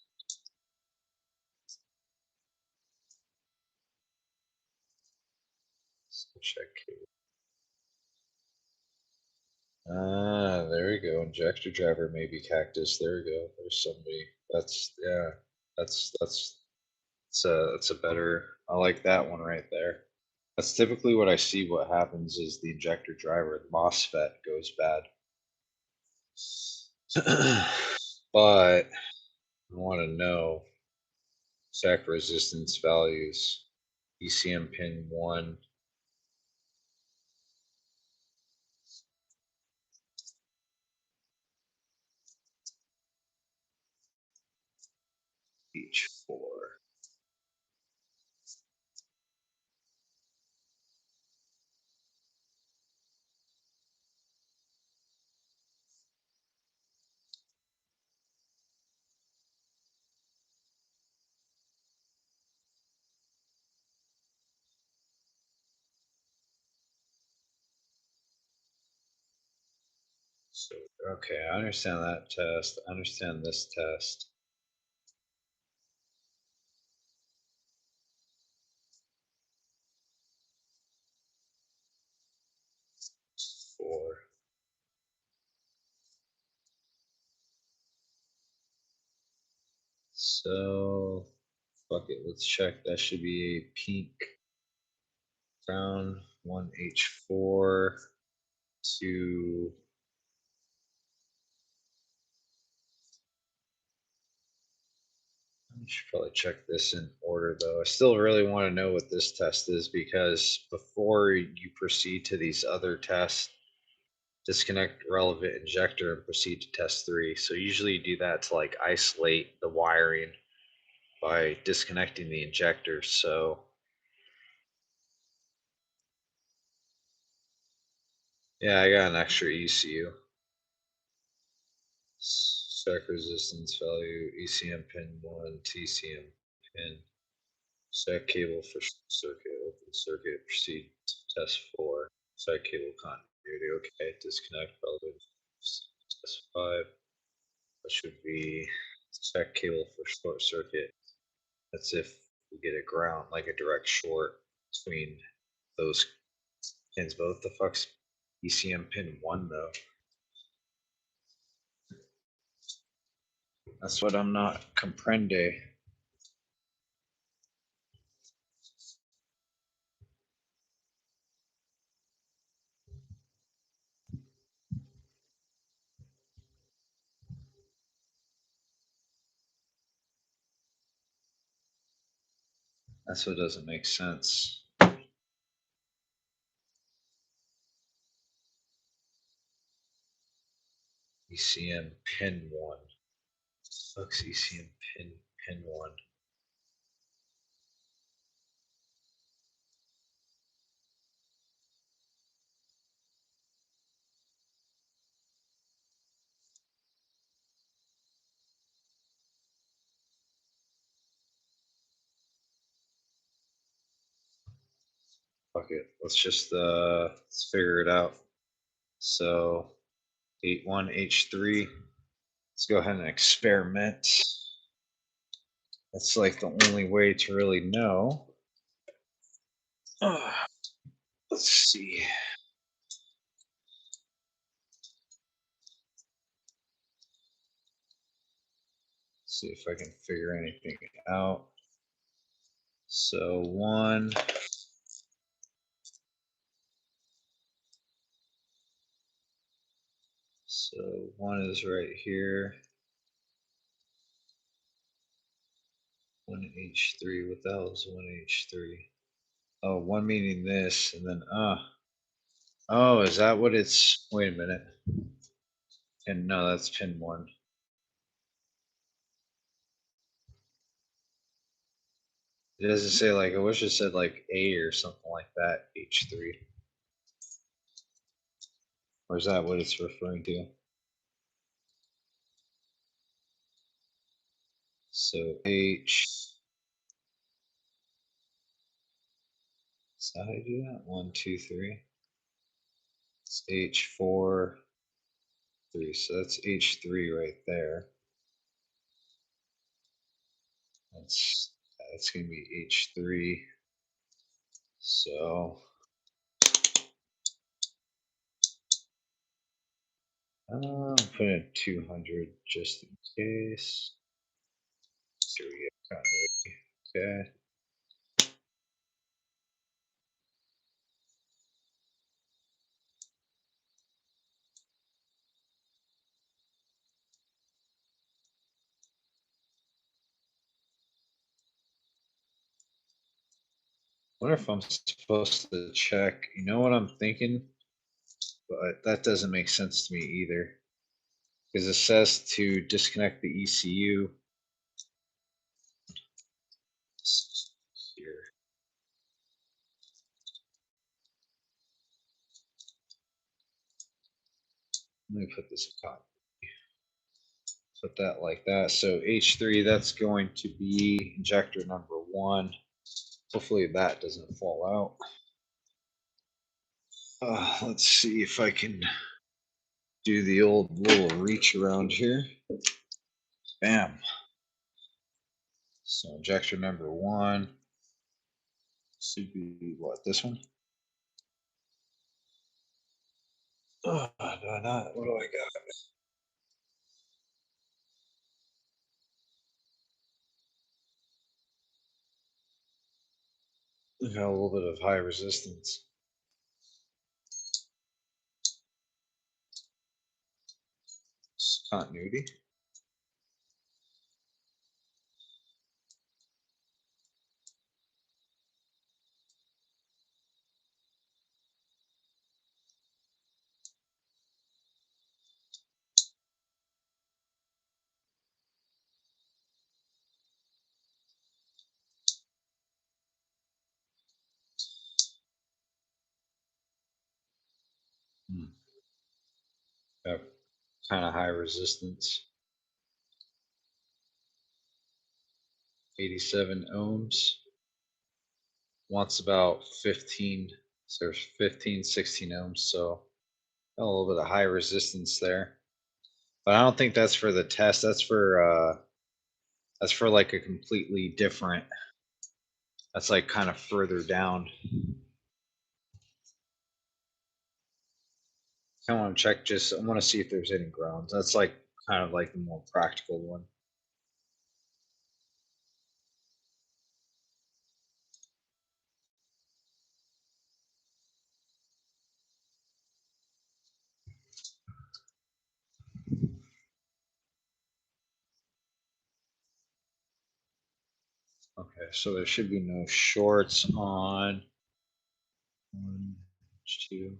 So check cable. Ah, there we go. Injector driver maybe cactus. There we go. There's somebody. That's yeah. That's a better. I like that one right there. That's typically what I see. What happens is the injector driver, the MOSFET, goes bad. But I want to know exact resistance values. ECM pin 1. Each 4. So, okay, I understand that test. I understand this test. So, fuck it, let's check. That should be a pink brown 1H4 to I should probably check this in order though. I still really want to know what this test is because before you proceed to these other tests, disconnect relevant injector and proceed to test 3. So usually you do that to like isolate the wiring by disconnecting the injector. So yeah, I got an extra ECU. Check resistance value, ECM pin 1, TCM pin. Set cable for circuit, open circuit, proceed to test 4. Set cable continuity, okay. Disconnect relevant test 5. That should be set cable for short circuit. That's if we get a ground, like a direct short between those pins. Both the fuck's ECM pin 1 though? That's what I'm not comprende. That's what doesn't make sense. ECM pin 1. Fuck's ECM pin 1. Fuck it. Let's figure it out. So 81H3. Let's go ahead and experiment. That's like the only way to really know. Let's see. See if I can figure anything out. So 1. So 1 is right here. 1H3. What the hell is 1H3? Oh, 1 meaning this, and then oh, is that what it's? Wait a minute. And no, that's pin 1. It doesn't say like, I wish it said like A or something like that, H3. Or is that what it's referring to? So H. Is that how you do that? 1, 2, 3. It's H4, 3. So that's H3 right there. That's gonna be H3. So I'll put in 200 just in case. Here we go. Okay. Wonder if I'm supposed to check. You know what I'm thinking? But that doesn't make sense to me either. Because it says to disconnect the ECU. Here. Let me put this in copy. Put that like that. So H3, that's going to be injector number 1. Hopefully that doesn't fall out. Let's see if I can do the old little reach around here. Bam. So injector number 1 should be what, this one? Oh, no, not. What do I got? We got a little bit of high resistance. Continuity. Got kind of high resistance. 87 ohms. Wants about 15. So there's 15, 16 ohms. So got a little bit of high resistance there. But I don't think that's for the test. That's for like a completely different. That's like kind of further down. I want to check just, I want to see if there's any grounds. That's like kind of like the more practical one. Okay, so there should be no shorts on 1, H2,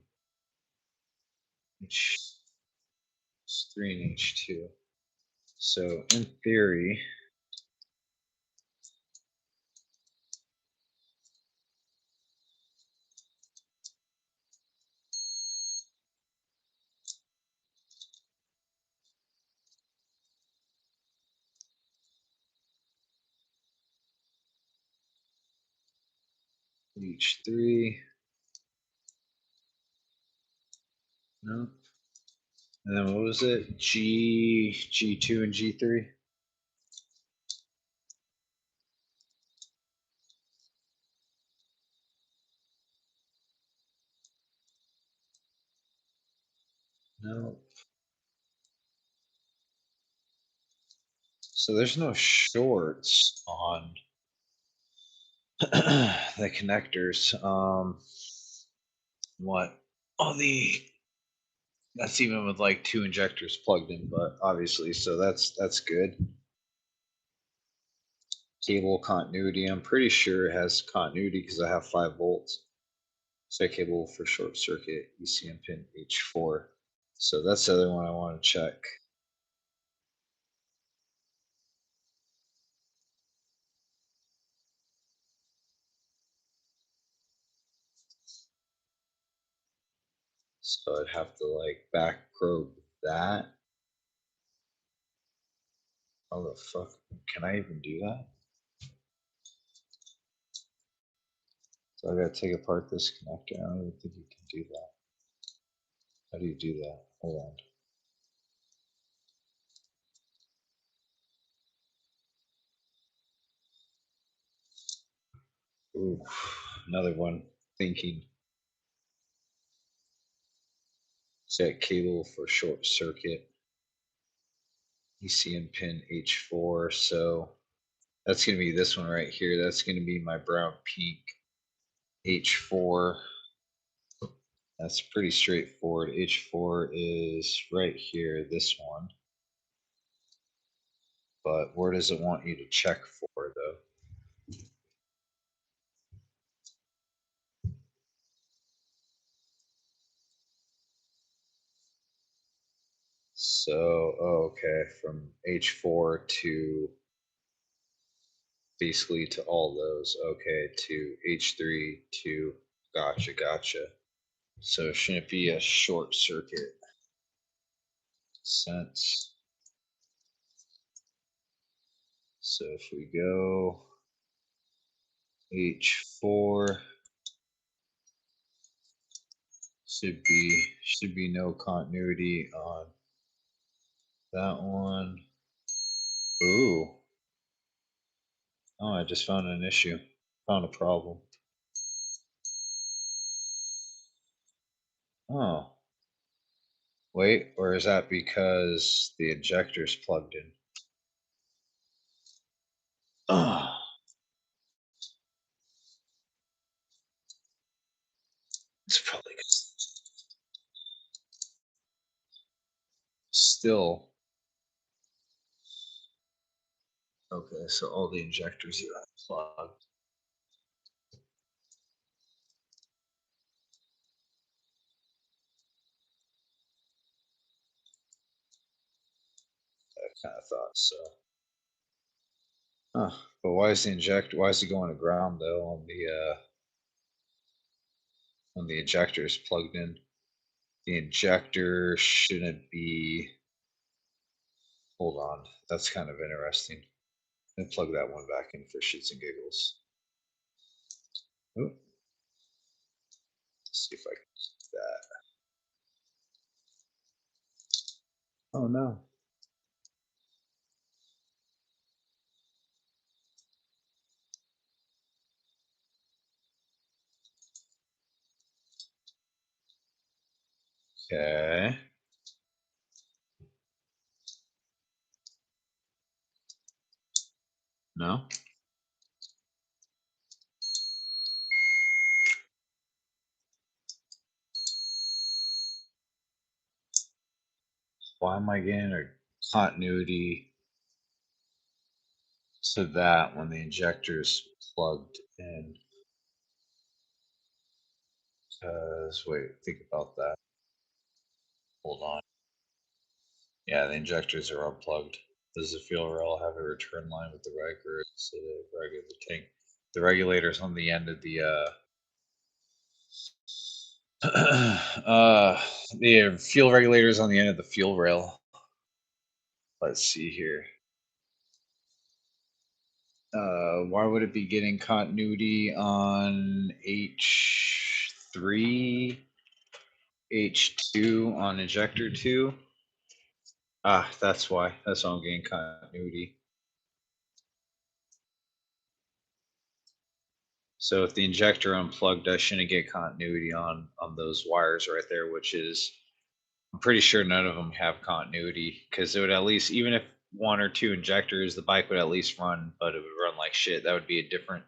H3 and H2. So in theory, H3, no. And then what was it? G2 and G3? No. So there's no shorts on the connectors. What? Oh, that's even with like 2 injectors plugged in, but obviously, so that's good. Cable continuity. I'm pretty sure it has continuity because I have 5 volts. Set cable for short circuit, ECM pin H4. So that's the other one I want to check. So I'd have to like back probe that. How the fuck can I even do that? So I gotta take apart this connector. I don't even think you can do that. How do you do that? Hold on. Ooh, another one. Thinking. Set cable for short circuit. ECM pin H4. So that's gonna be this one right here. That's gonna be my brown pink H4. That's pretty straightforward. H4 is right here, this one. But where does it want you to check for though? So, oh, okay, from H4 to basically to all those. Okay, to H3 to gotcha. So shouldn't be a short circuit sense. So if we go H4 should be no continuity on that one. Ooh. Oh, I just found an issue. Found a problem. Oh. Wait, or is that because the injector's plugged in? Oh. still. Okay, so all the injectors are unplugged. I kind of thought so. Huh. But why is the injector? Why is it going to ground though on the when the injector is plugged in? The injector shouldn't be. Hold on, that's kind of interesting. Let me plug that one back in for shits and giggles. Let's see if I can keep that. Oh no. Okay. No. Why am I getting a continuity to that when the injector's plugged in? Because wait, think about that. Hold on. Yeah, the injectors are unplugged. Does the fuel rail have a return line with the reg, or is it a reg of the tank? The regulator's on the end of the the fuel regulator's on the end of the fuel rail. Let's see here. Why would it be getting continuity on H3, H2 on injector 2? Ah, that's why. That's why I'm getting continuity. So if the injector unplugged, I shouldn't get continuity on those wires right there, which is, I'm pretty sure none of them have continuity, because it would at least, even if one or two injectors, the bike would at least run, but it would run like shit. That would be a different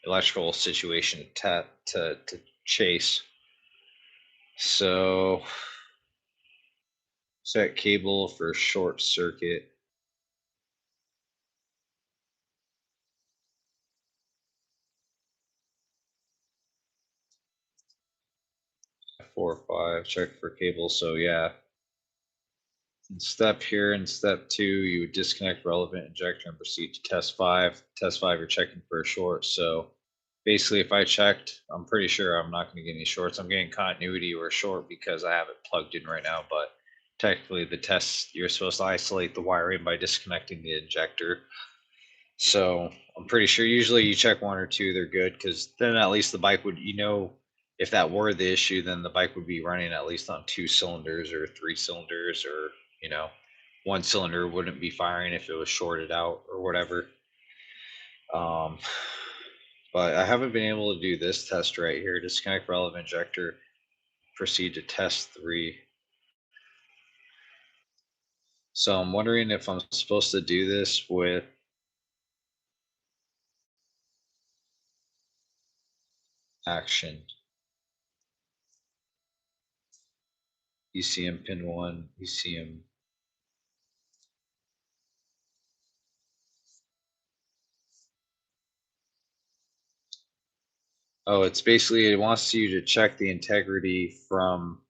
electrical situation to chase. So set cable for short circuit. Four or five, check for cable. So yeah, in step here, in step 2, you would disconnect relevant injector and proceed to test 5. Test 5, you're checking for a short. So basically, if I checked, I'm pretty sure I'm not going to get any shorts. I'm getting continuity or short because I have it plugged in right now. But technically, the test, you're supposed to isolate the wiring by disconnecting the injector. So I'm pretty sure usually you check one or two, they're good, because then at least the bike would, if that were the issue, then the bike would be running at least on 2 cylinders or 3 cylinders, or, one cylinder wouldn't be firing if it was shorted out or whatever. Um, but I haven't been able to do this test right here. Disconnect relevant injector, proceed to test 3. So I'm wondering if I'm supposed to do this with action. ECM pin 1, ECM. Oh, it's basically, it wants you to check the integrity from,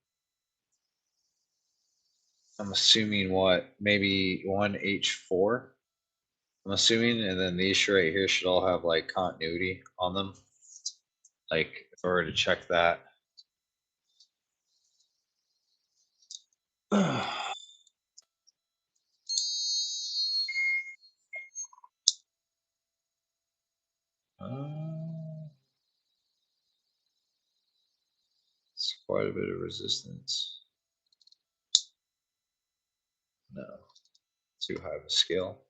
I'm assuming, what, maybe 1H4, I'm assuming, and then these right here should all have like continuity on them. Like, if I were to check that. It's quite a bit of resistance. No, too high of a scale.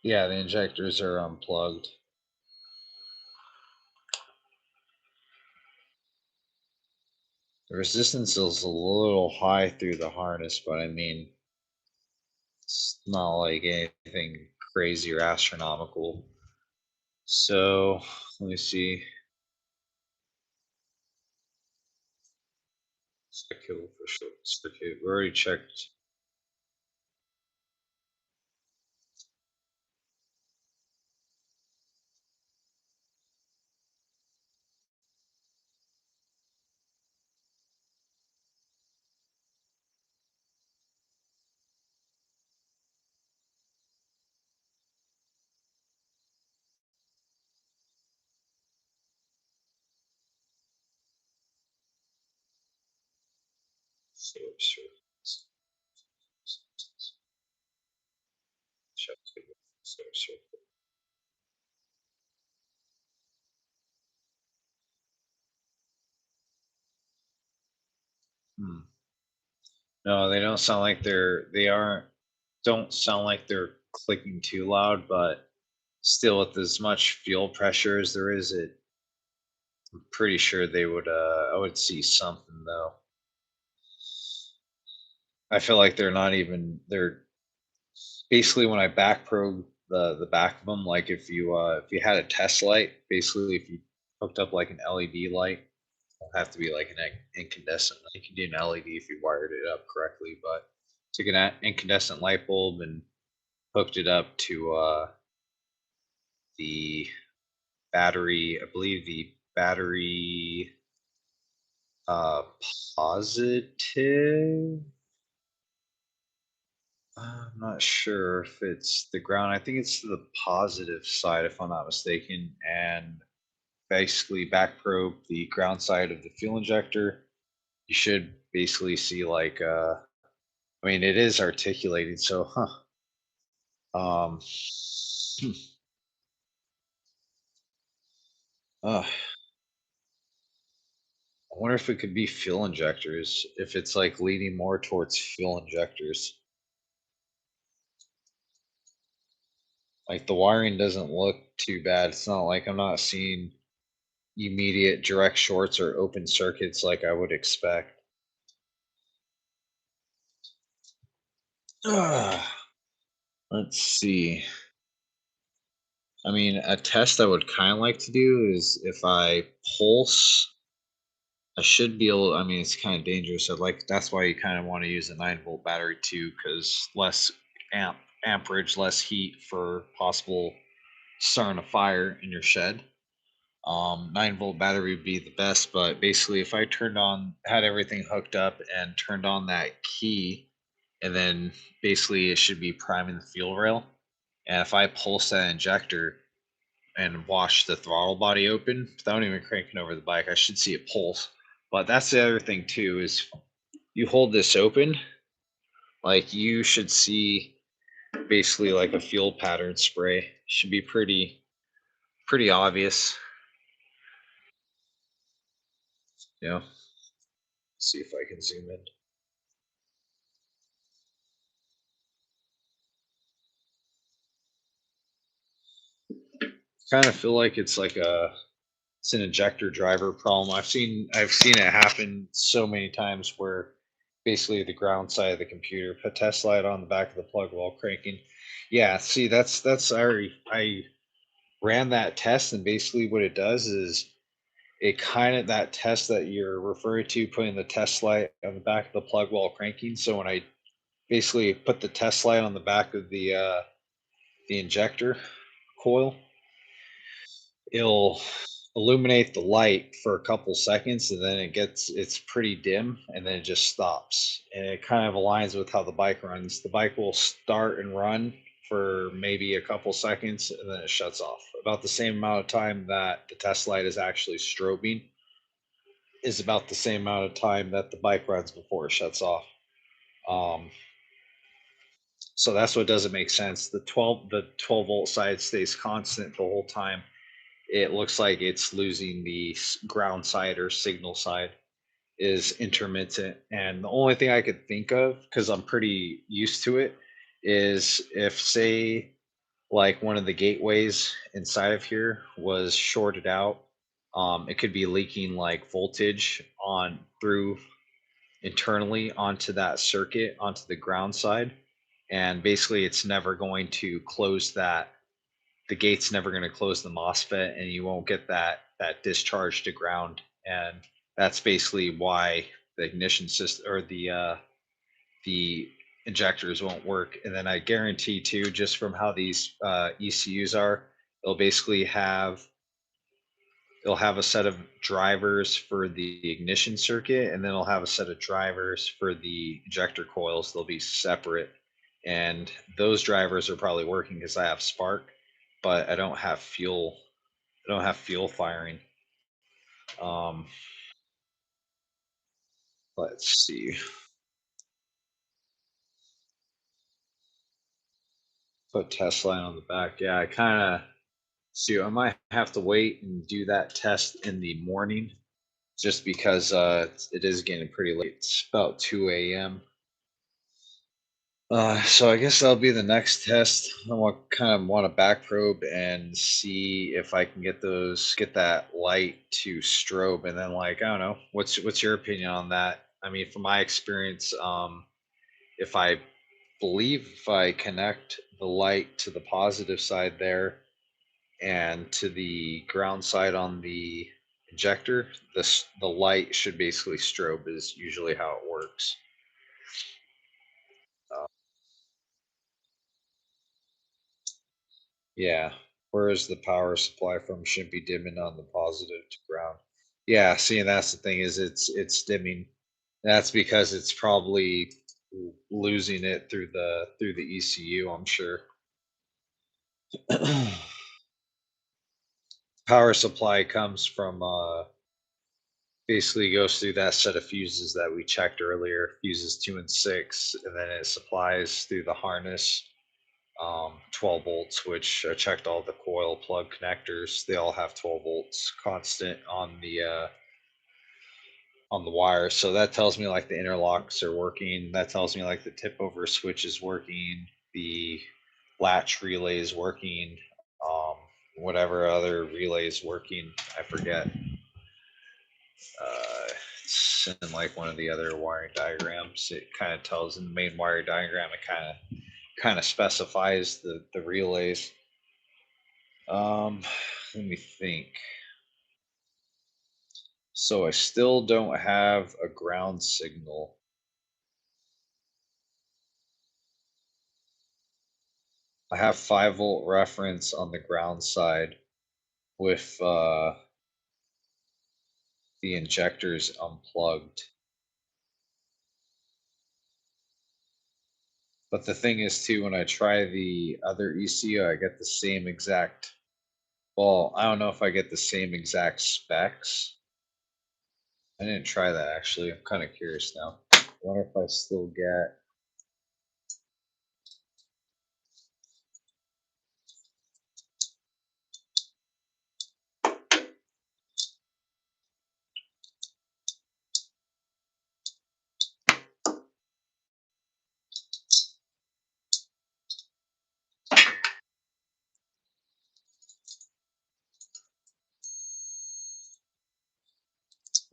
Yeah, the injectors are unplugged. The resistance is a little high through the harness, but I mean, it's not like anything crazy or astronomical. So let me see. Circuit for short circuit. We already checked. Short circuits. Check short circuit. Hmm. No, they don't sound like they aren't don't sound like they're clicking too loud, but still with as much fuel pressure as there is, I'm pretty sure they would I would see something though. I feel like they're basically when I back probe the back of them, like if you had a test light, basically if you hooked up like an LED light, it'll have to be like an incandescent light. You can do an LED if you wired it up correctly, but took an incandescent light bulb and hooked it up to the battery. I believe the battery uh, positive. I'm not sure if it's the ground. I think it's the positive side, if I'm not mistaken. And basically, back probe the ground side of the fuel injector. You should basically see like, I mean, it is articulating. So, huh? Hmm, I wonder if it could be fuel injectors. If it's like leaning more towards fuel injectors. Like the wiring doesn't look too bad. It's not like I'm not seeing immediate direct shorts or open circuits like I would expect. Let's see. I mean, a test I would kind of like to do is if I pulse, I should be able. I mean, it's kind of dangerous. That's why you kind of want to use a 9-volt battery too, because less amperage, less heat for possible starting a fire in your shed. 9-volt battery would be the best, but basically, if I had everything hooked up and turned on that key, and then basically it should be priming the fuel rail. And if I pulse that injector and wash the throttle body open without even cranking over the bike, I should see a pulse. But that's the other thing too is you hold this open, like you should see basically like a fuel pattern spray. Should be pretty obvious. You know, see if I can zoom in. Kind of feel like it's an injector driver problem. I've seen it happen so many times where basically the ground side of the computer put test light on the back of the plug while cranking. Yeah, see that's I ran that test, and basically what it does is it kind of that test that you're referring to, putting the test light on the back of the plug while cranking. So when I basically put the test light on the back of the injector coil, it'll illuminate the light for a couple seconds, and then it's pretty dim, and then it just stops, and it kind of aligns with how the bike runs. The bike will start and run for maybe a couple seconds, and then it shuts off about the same amount of time that the test light is actually strobing, is about the same amount of time that the bike runs before it shuts off. um, so that's what doesn't make sense. The 12 volt side stays constant the whole time. It looks like it's losing the ground side or signal side is intermittent. And the only thing I could think of, because I'm pretty used to it, is if, say, like one of the gateways inside of here was shorted out, it could be leaking like voltage on through internally onto that circuit, onto the ground side. And basically, it's never going to close that. The gate's never going to close the MOSFET, and you won't get that discharge to ground. And that's basically why the ignition system or the injectors won't work. And then I guarantee too, just from how these ECUs are, they'll basically have it'll have a set of drivers for the ignition circuit, and then it'll have a set of drivers for the injector coils. They'll be separate, and those drivers are probably working because I have spark, but I don't have fuel. I don't have fuel firing. Um, let's see. Put test line on the back. Yeah, I kind of see. I might have to wait and do that test in the morning, just because it is getting pretty late. It's about 2 a.m. So I guess that'll be the next test. I want to back probe and see if I can get that light to strobe, and then like I don't know, what's your opinion on that? I mean, from my experience, if I believe if I connect the light to the positive side there and to the ground side on the injector, the light should basically strobe is usually how it works. Uh, Yeah. Whereas the power supply from shouldn't be dimming on the positive to ground. Yeah, see, and that's the thing is it's dimming. That's because it's probably losing it through the ECU, I'm sure. Power supply comes from basically goes through that set of fuses that we checked earlier, fuses 2 and 6, and then it supplies through the harness 12 volts, which I checked all the coil plug connectors. They all have 12 volts constant on the wire. So that tells me like the interlocks are working. That tells me like the tip over switch is working, the latch relay is working, um, whatever other relay is working. I forget. It's in like one of the other wiring diagrams. It kind of tells in the main wire diagram. It kind of specifies the relays. Um, Let me think. So I still don't have a ground signal. I have 5 volt reference on the ground side with the injectors unplugged. But the thing is too, when I try the other ECU, I get the same exact. Well, I don't know if I get the same exact specs. I didn't try that actually. I'm kind of curious now. I wonder if I still get.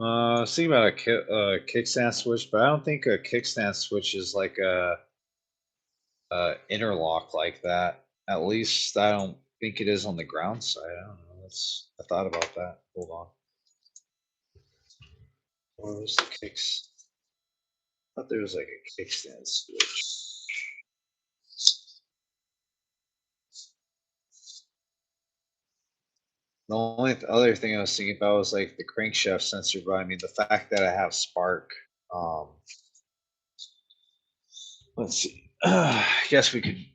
I was thinking about a kickstand switch, but I don't think a kickstand switch is like a interlock like that. At least I don't think it is on the ground side. I don't know. I thought about that. Hold on. What was the kicks? I thought there was like a kickstand switch. The only other thing I was thinking about was like the crankshaft sensor, but I mean the fact that I have spark. Let's see. I guess we could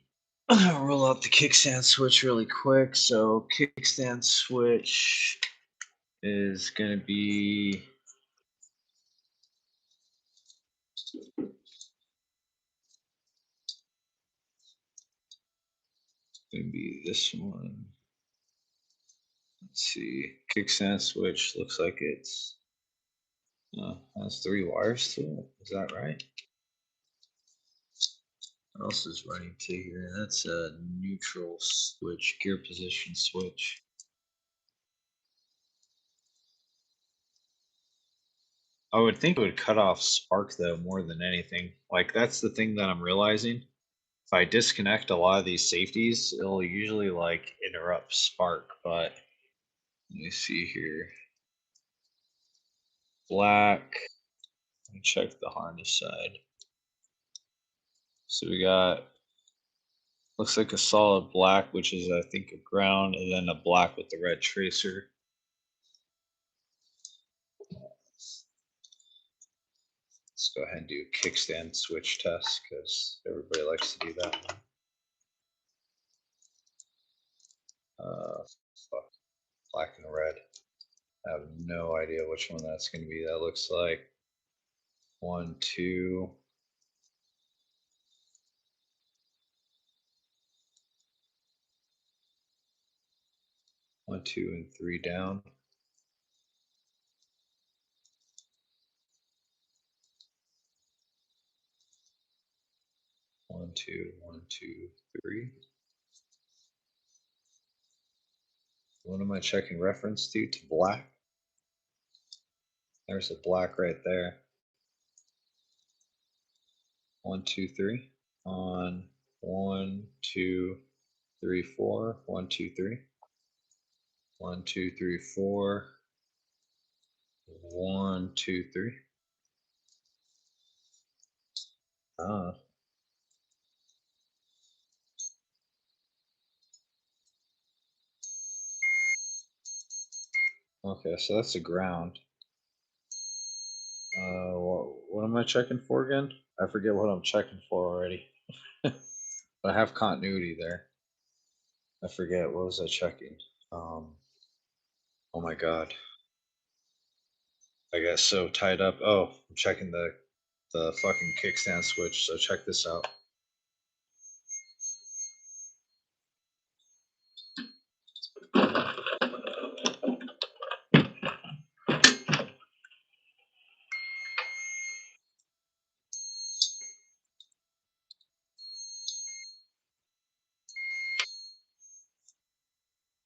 roll out the kickstand switch really quick. So kickstand switch is going to be this one. Let's see. Kickstand switch looks like it's has 3 wires to it. Is that right? What else is running to here? That's a neutral switch, gear position switch. I would think it would cut off spark though more than anything. Like that's the thing that I'm realizing. If I disconnect a lot of these safeties, it'll usually like interrupt spark. But let me see here. Black. Let me check the harness side. So we got looks like a solid black, which is I think a ground, and then a black with the red tracer. Let's go ahead and do a kickstand switch test because everybody likes to do that one. Fuck, black and red. I have no idea which one that's going to be. That looks like 1, 2. One, 2, and 3 down. One, two, 1, 2, 3. What am I checking reference to? To black. There's a black right there. 1, 2, 3. On 1, 2, 3, 4. 1, 2, 3. 1, 2, 3, 4. 1, 2, 3. Ah, okay, so that's a ground. What am I checking for again? I forget what I'm checking for already. But I have continuity there. I forget what was I checking. Oh my god, I got so tied up. Oh, I'm checking the fucking kickstand switch. So check this out.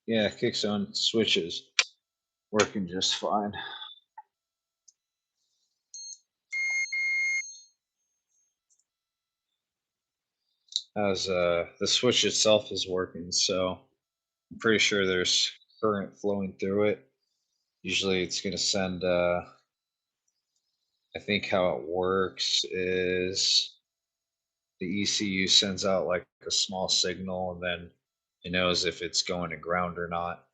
Yeah, kickstand switches working just fine. As the switch itself is working, so I'm pretty sure there's current flowing through it. Usually it's going to send, I think how it works is the ECU sends out like a small signal and then it knows if it's going to ground or not.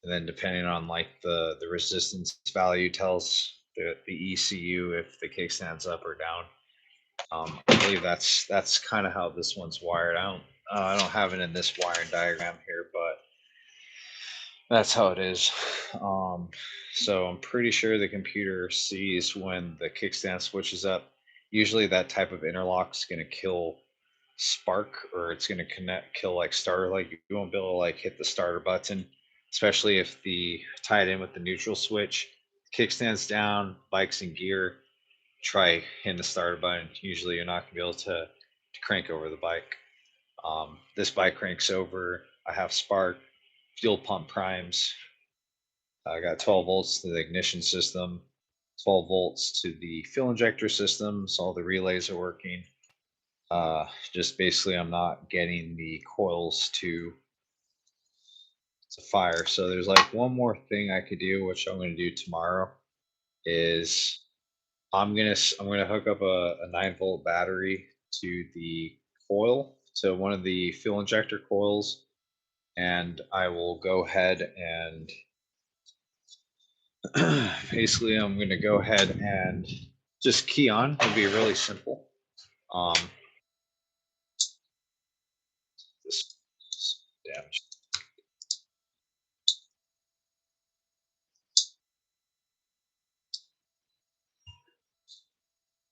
And then depending on like the resistance value tells the ECU if the kickstand's up or down. I believe that's kind of how this one's wired. I don't have it in this wiring diagram here, but that's how it is. So I'm pretty sure the computer sees when the kickstand switches up. Usually that type of interlock is going to kill spark, or it's going to kill like starter. Like you won't be able to like hit the starter button, especially if the tied in with the neutral switch. Kickstand's down, bike's in gear. Try hitting the starter button. Usually you're not going to be able to crank over the bike. This bike cranks over. I have spark, fuel pump primes. I got 12 volts to the ignition system, 12 volts to the fuel injector system. So all the relays are working. Just basically, I'm not getting the coils to fire. So there's like one more thing I could do, which I'm going to do tomorrow. Is I'm gonna hook up a 9-volt battery to the coil, to one of the fuel injector coils, and I will go ahead and basically I'm going to go ahead and just key on. It'll be really simple. Um, this damage.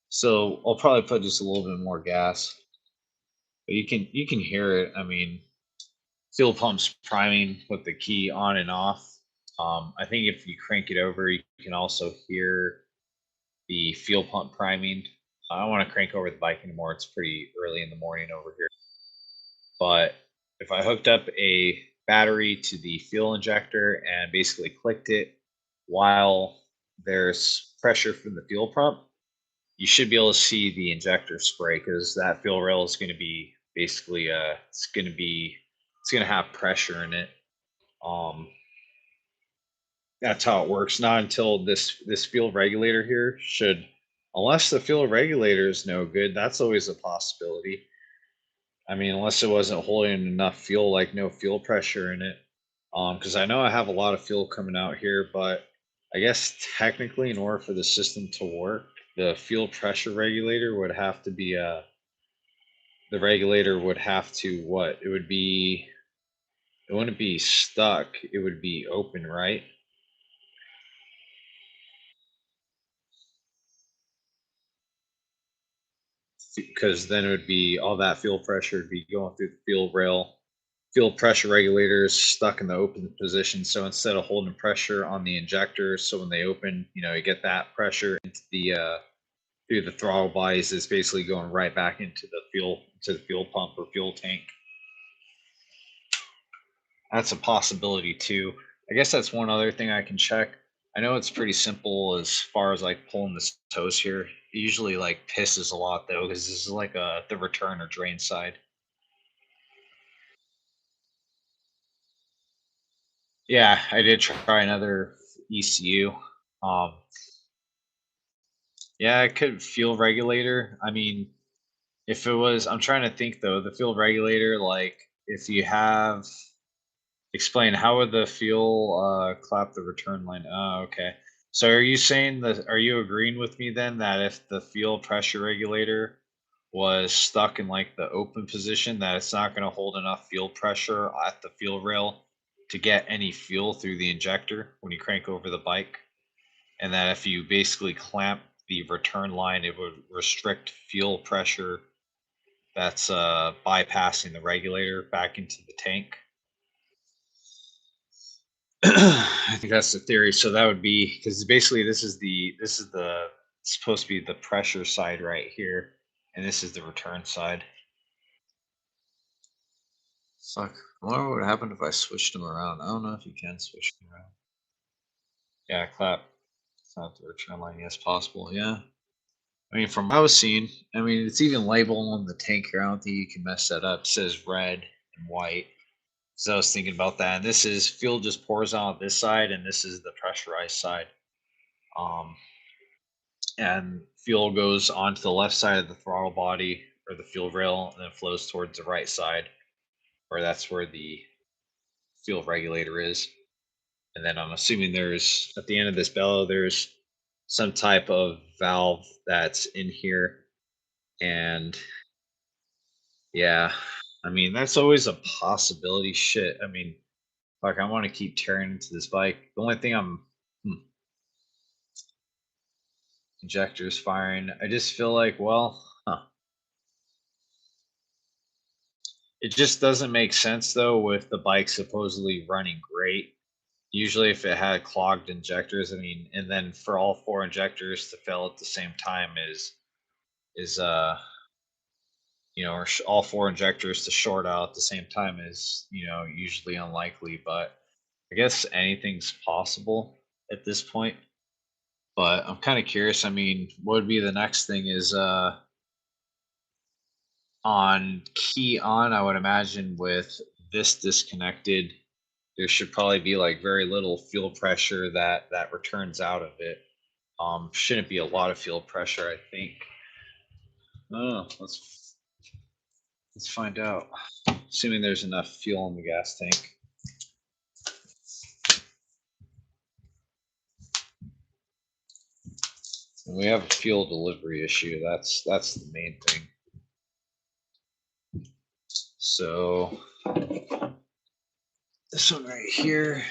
So I'll probably put just a little bit more gas, but you can hear it. I mean, fuel pump's priming with the key on and off. I think if you crank it over, you can also hear the fuel pump priming. I don't want to crank over the bike anymore. It's pretty early in the morning over here. But if I hooked up a battery to the fuel injector and basically clicked it while there's pressure from the fuel pump, you should be able to see the injector spray because that fuel rail is going to be basically it's going to have pressure in it. Um, that's how it works. Not until this fuel regulator here should, unless the fuel regulator is no good, that's always a possibility. I mean, unless it wasn't holding enough fuel, like no fuel pressure in it. Because I know I have a lot of fuel coming out here, but I guess technically, in order for the system to work, the fuel pressure regulator would have to be the regulator would have to what? It would be, it wouldn't be stuck. It would be open, right? Because then it would be all that fuel pressure would be going through the fuel rail. Fuel pressure regulator is stuck in the open position. So instead of holding pressure on the injectors, so when they open, you get that pressure into the through the throttle bodies, it's basically going right back into the fuel pump or fuel tank. That's a possibility too. I guess that's one other thing I can check. I know it's pretty simple as far as like pulling the hose here. It usually like pisses a lot though, because this is like the return or drain side. Yeah, I did try another ECU. Um, yeah, it could fuel regulator. I mean, if it was, I'm trying to think though, the fuel regulator, like if you have, explain how would the fuel clap the return line? Oh, okay. So are you saying that, are you agreeing with me then that if the fuel pressure regulator was stuck in like the open position, that it's not going to hold enough fuel pressure at the fuel rail to get any fuel through the injector when you crank over the bike? And that if you basically clamp the return line, it would restrict fuel pressure that's bypassing the regulator back into the tank. I think that's the theory. So that would be because basically this is the supposed to be the pressure side right here, and this is the return side. Fuck. I wonder what would happen if I switched them around. I don't know if you can switch them around. Yeah, clap. It's not the return line. Yes, possible. Yeah. I mean, from what I was seeing, I mean, it's even labeled on the tank here. I don't think you can mess that up. It says red and white. So I was thinking about that. And this is fuel just pours out this side, and this is the pressurized side. Um, and fuel goes onto the left side of the throttle body or the fuel rail, and then flows towards the right side, where that's where the fuel regulator is. And then I'm assuming there's at the end of this bellow, there's some type of valve that's in here, and yeah, I mean, that's always a possibility. Shit. I mean, fuck, I want to keep tearing into this bike. The only thing injectors firing. I just feel like, well, it just doesn't make sense though with the bike supposedly running great. Usually, if it had clogged injectors, I mean, and then for all four injectors to fail at the same time is or all four injectors to short out at the same time is usually unlikely. But I guess anything's possible at this point. But I'm kind of curious. I mean, what would be the next thing is on key on, I would imagine with this disconnected, there should probably be like very little fuel pressure that returns out of it. Shouldn't be a lot of fuel pressure, I think. Oh, let's find out. Assuming there's enough fuel in the gas tank. And we have a fuel delivery issue. That's the main thing. So this one right here.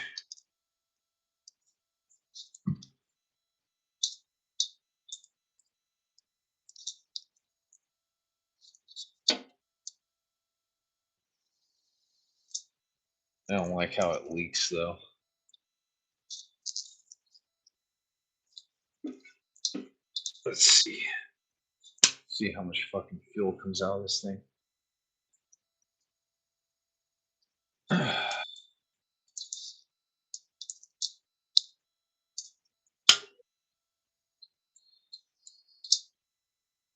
I don't like how it leaks though. Let's see how much fucking fuel comes out of this thing.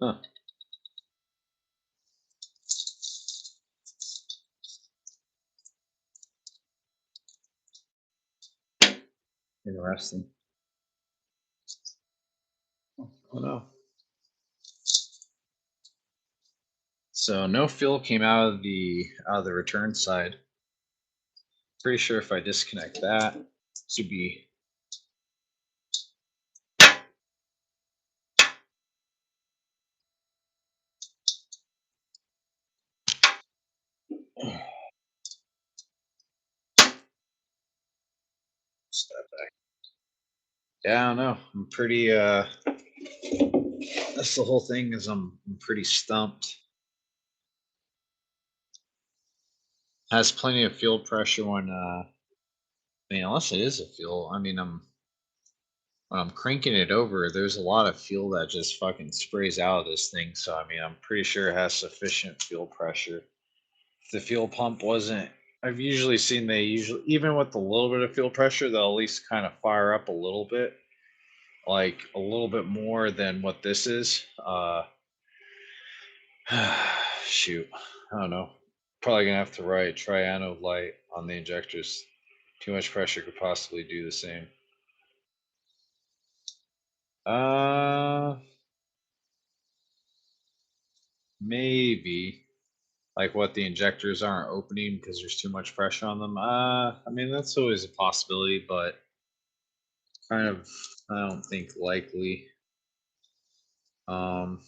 Huh. Interesting. Oh no. So no fuel came out of the return side. Pretty sure if I disconnect that, should be. Step back. Yeah, I don't know. I'm pretty. That's the whole thing. Is I'm pretty stumped. Has plenty of fuel pressure when. I mean, unless it is a fuel. I mean, when I'm cranking it over, there's a lot of fuel that just fucking sprays out of this thing. So I mean, I'm pretty sure it has sufficient fuel pressure. If the fuel pump wasn't, I've usually seen they usually, even with a little bit of fuel pressure, they'll at least kind of fire up a little bit, like a little bit more than what this is. Shoot, I don't know. Probably gonna have to write trianode light on the injectors. Too much pressure could possibly do the same. Uh, maybe. Like what, the injectors aren't opening because there's too much pressure on them. I mean that's always a possibility, but kind of, I don't think likely. Um,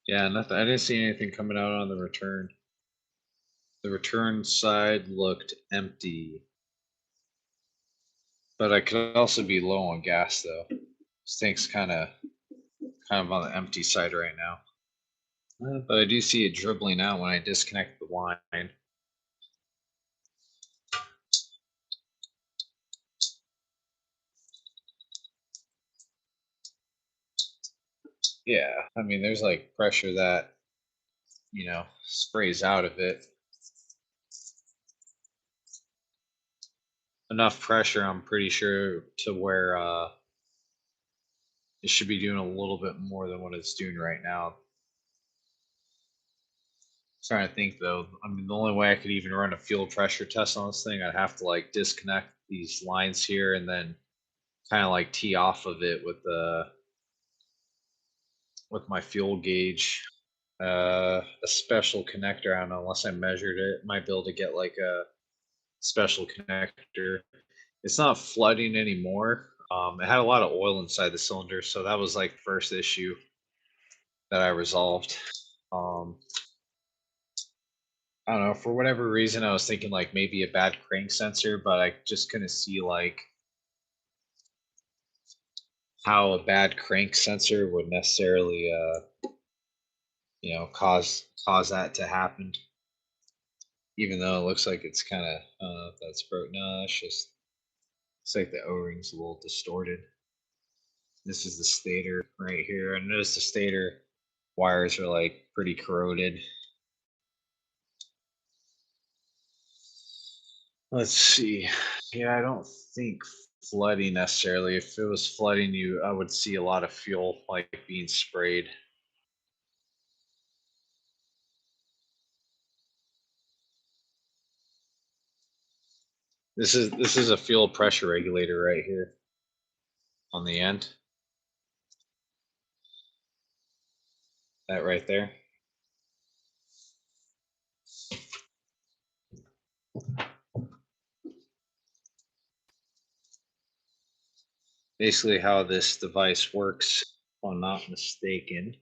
yeah, nothing. I didn't see anything coming out on the return. The return side looked empty, but I could also be low on gas though. This thing's kind of on the empty side right now. But I do see it dribbling out when I disconnect the line. Yeah, I mean, there's like pressure that, sprays out of it. Enough pressure, I'm pretty sure, to where it should be doing a little bit more than what it's doing right now. Trying to think though. I mean, the only way I could even run a fuel pressure test on this thing, I'd have to like disconnect these lines here and then kind of like tee off of it with my fuel gauge. A special connector. I don't know, unless I measured it, might be able to get like a special connector. It's not flooding anymore. It had a lot of oil inside the cylinder, so that was like the first issue that I resolved. Um, I don't know, for whatever reason, I was thinking like maybe a bad crank sensor, but I just couldn't see like how a bad crank sensor would necessarily, cause that to happen. Even though it looks like it's kind of, that's broke. No, it's just, it's like the O-ring's a little distorted. This is the stator right here. I noticed the stator wires are like pretty corroded. Let's see. Yeah, I don't think flooding necessarily. If it was flooding, I would see a lot of fuel like being sprayed. This is a fuel pressure regulator right here on the end. That right there. Basically, how this device works, if I'm not mistaken,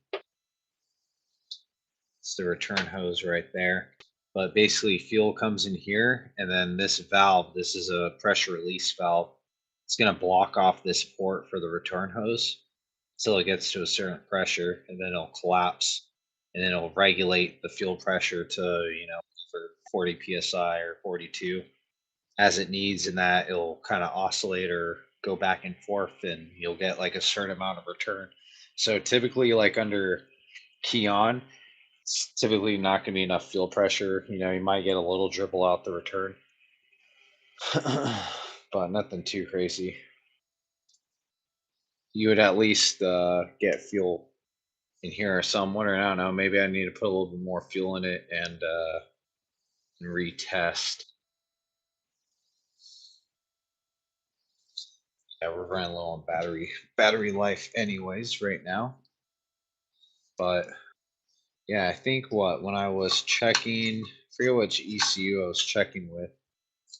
it's the return hose right there. But basically, fuel comes in here, and then this valve, this is a pressure release valve. It's going to block off this port for the return hose until it gets to a certain pressure, and then it'll collapse, and then it'll regulate the fuel pressure to, for 40 psi or 42 as it needs, and that it'll kind of oscillate or go back and forth, and you'll get like a certain amount of return. So typically, like under key on, it's typically not going to be enough fuel pressure. You might get a little dribble out the return. but nothing too crazy. You would at least get fuel in here. So I'm wondering, I don't know, maybe I need to put a little bit more fuel in it and retest. Yeah, we're running low on battery life anyways right now. But yeah, I think when I was checking, forget which ECU I was checking with.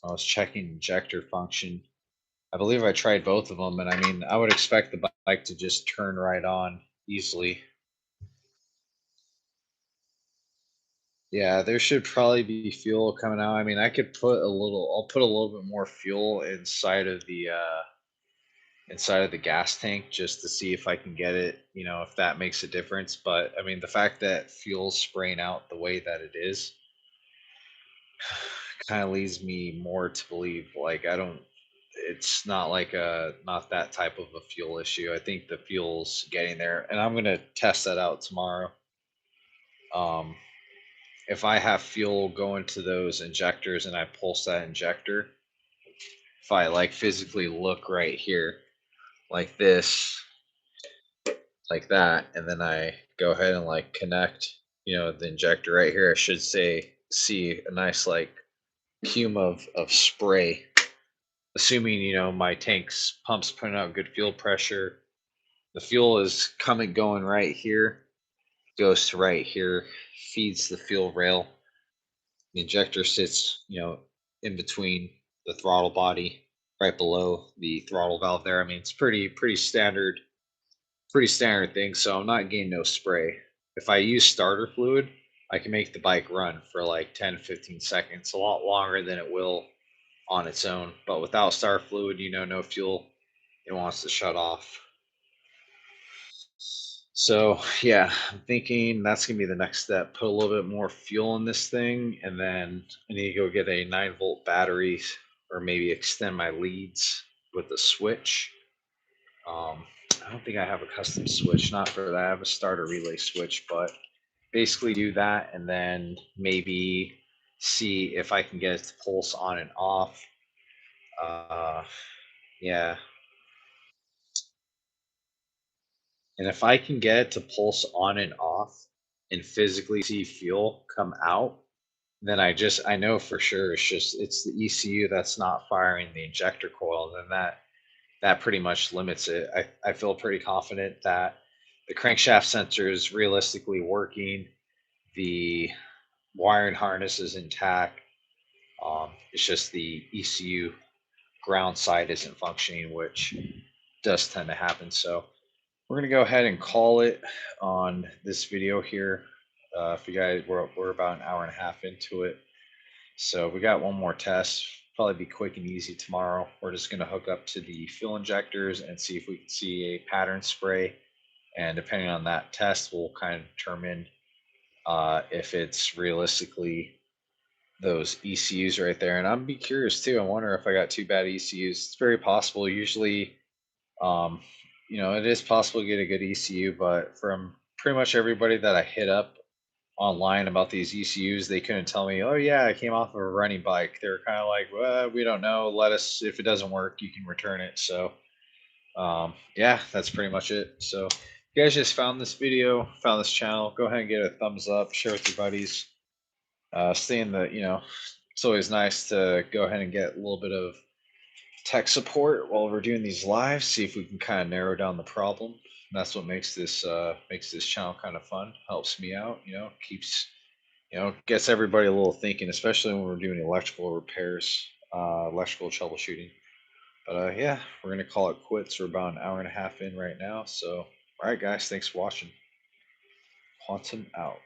I was checking injector function. I believe I tried both of them, and I mean, I would expect the bike to just turn right on easily. Yeah, there should probably be fuel coming out. I mean, I could put a little. I'll put a little bit more fuel inside of the gas tank just to see if I can get it. You know, if that makes a difference. But I mean, the fact that fuel's spraying out the way that it is kind of leads me more to believe like I don't. It's not like not that type of a fuel issue. I think the fuel's getting there, and I'm gonna test that out tomorrow. Um, if I have fuel going to those injectors and I pulse that injector, if I like physically look right here like this, like that, and then I go ahead and like connect, the injector right here, I should see a nice like cume of spray. Assuming my tank's pumps putting out good fuel pressure, the fuel is going right here, goes to right here, feeds the fuel rail. The injector sits, in between the throttle body, right below the throttle valve there. I mean, it's pretty standard thing. So I'm not getting no spray. If I use starter fluid, I can make the bike run for like 10, 15 seconds, a lot longer than it will on its own. But without starter fluid, no fuel, it wants to shut off. So yeah, I'm thinking that's gonna be the next step. Put a little bit more fuel in this thing, and then I need to go get a 9-volt battery, or maybe extend my leads with the switch. I don't think I have a custom switch. Not for that. I have a starter relay switch, but basically do that, and then maybe see if I can get it to pulse on and off. Uh, yeah, and if I can get it to pulse on and off and physically see fuel come out, then I know for sure it's the ECU that's not firing the injector coil. Then that pretty much limits it. I feel pretty confident that the crankshaft sensor is realistically working. The wiring harness is intact. It's just the ECU ground side isn't functioning, which does tend to happen. So we're gonna go ahead and call it on this video here. If you guys, we're about an hour and a half into it. So we got one more test, probably be quick and easy tomorrow. We're just going to hook up to the fuel injectors and see if we can see a pattern spray. And depending on that test, we'll kind of determine if it's realistically those ECUs right there. And I'm be curious too. I wonder if I got two bad ECUs. It's very possible. Usually, um, it is possible to get a good ECU, but from pretty much everybody that I hit up online about these ECUs, they couldn't tell me, oh yeah, I came off of a running bike. They were kind of like, well, we don't know. Let us, if it doesn't work, you can return it. So yeah, that's pretty much it. So if you guys just found this video, found this channel, go ahead and get a thumbs up, share with your buddies. Stay in the, it's always nice to go ahead and get a little bit of tech support while we're doing these lives, see if we can kind of narrow down the problem. And that's what makes this channel kind of fun, helps me out, keeps gets everybody a little thinking, especially when we're doing electrical repairs, electrical troubleshooting. But yeah, we're gonna call it quits. We're about an hour and a half in right now. So all right, guys, thanks for watching. Quantum out.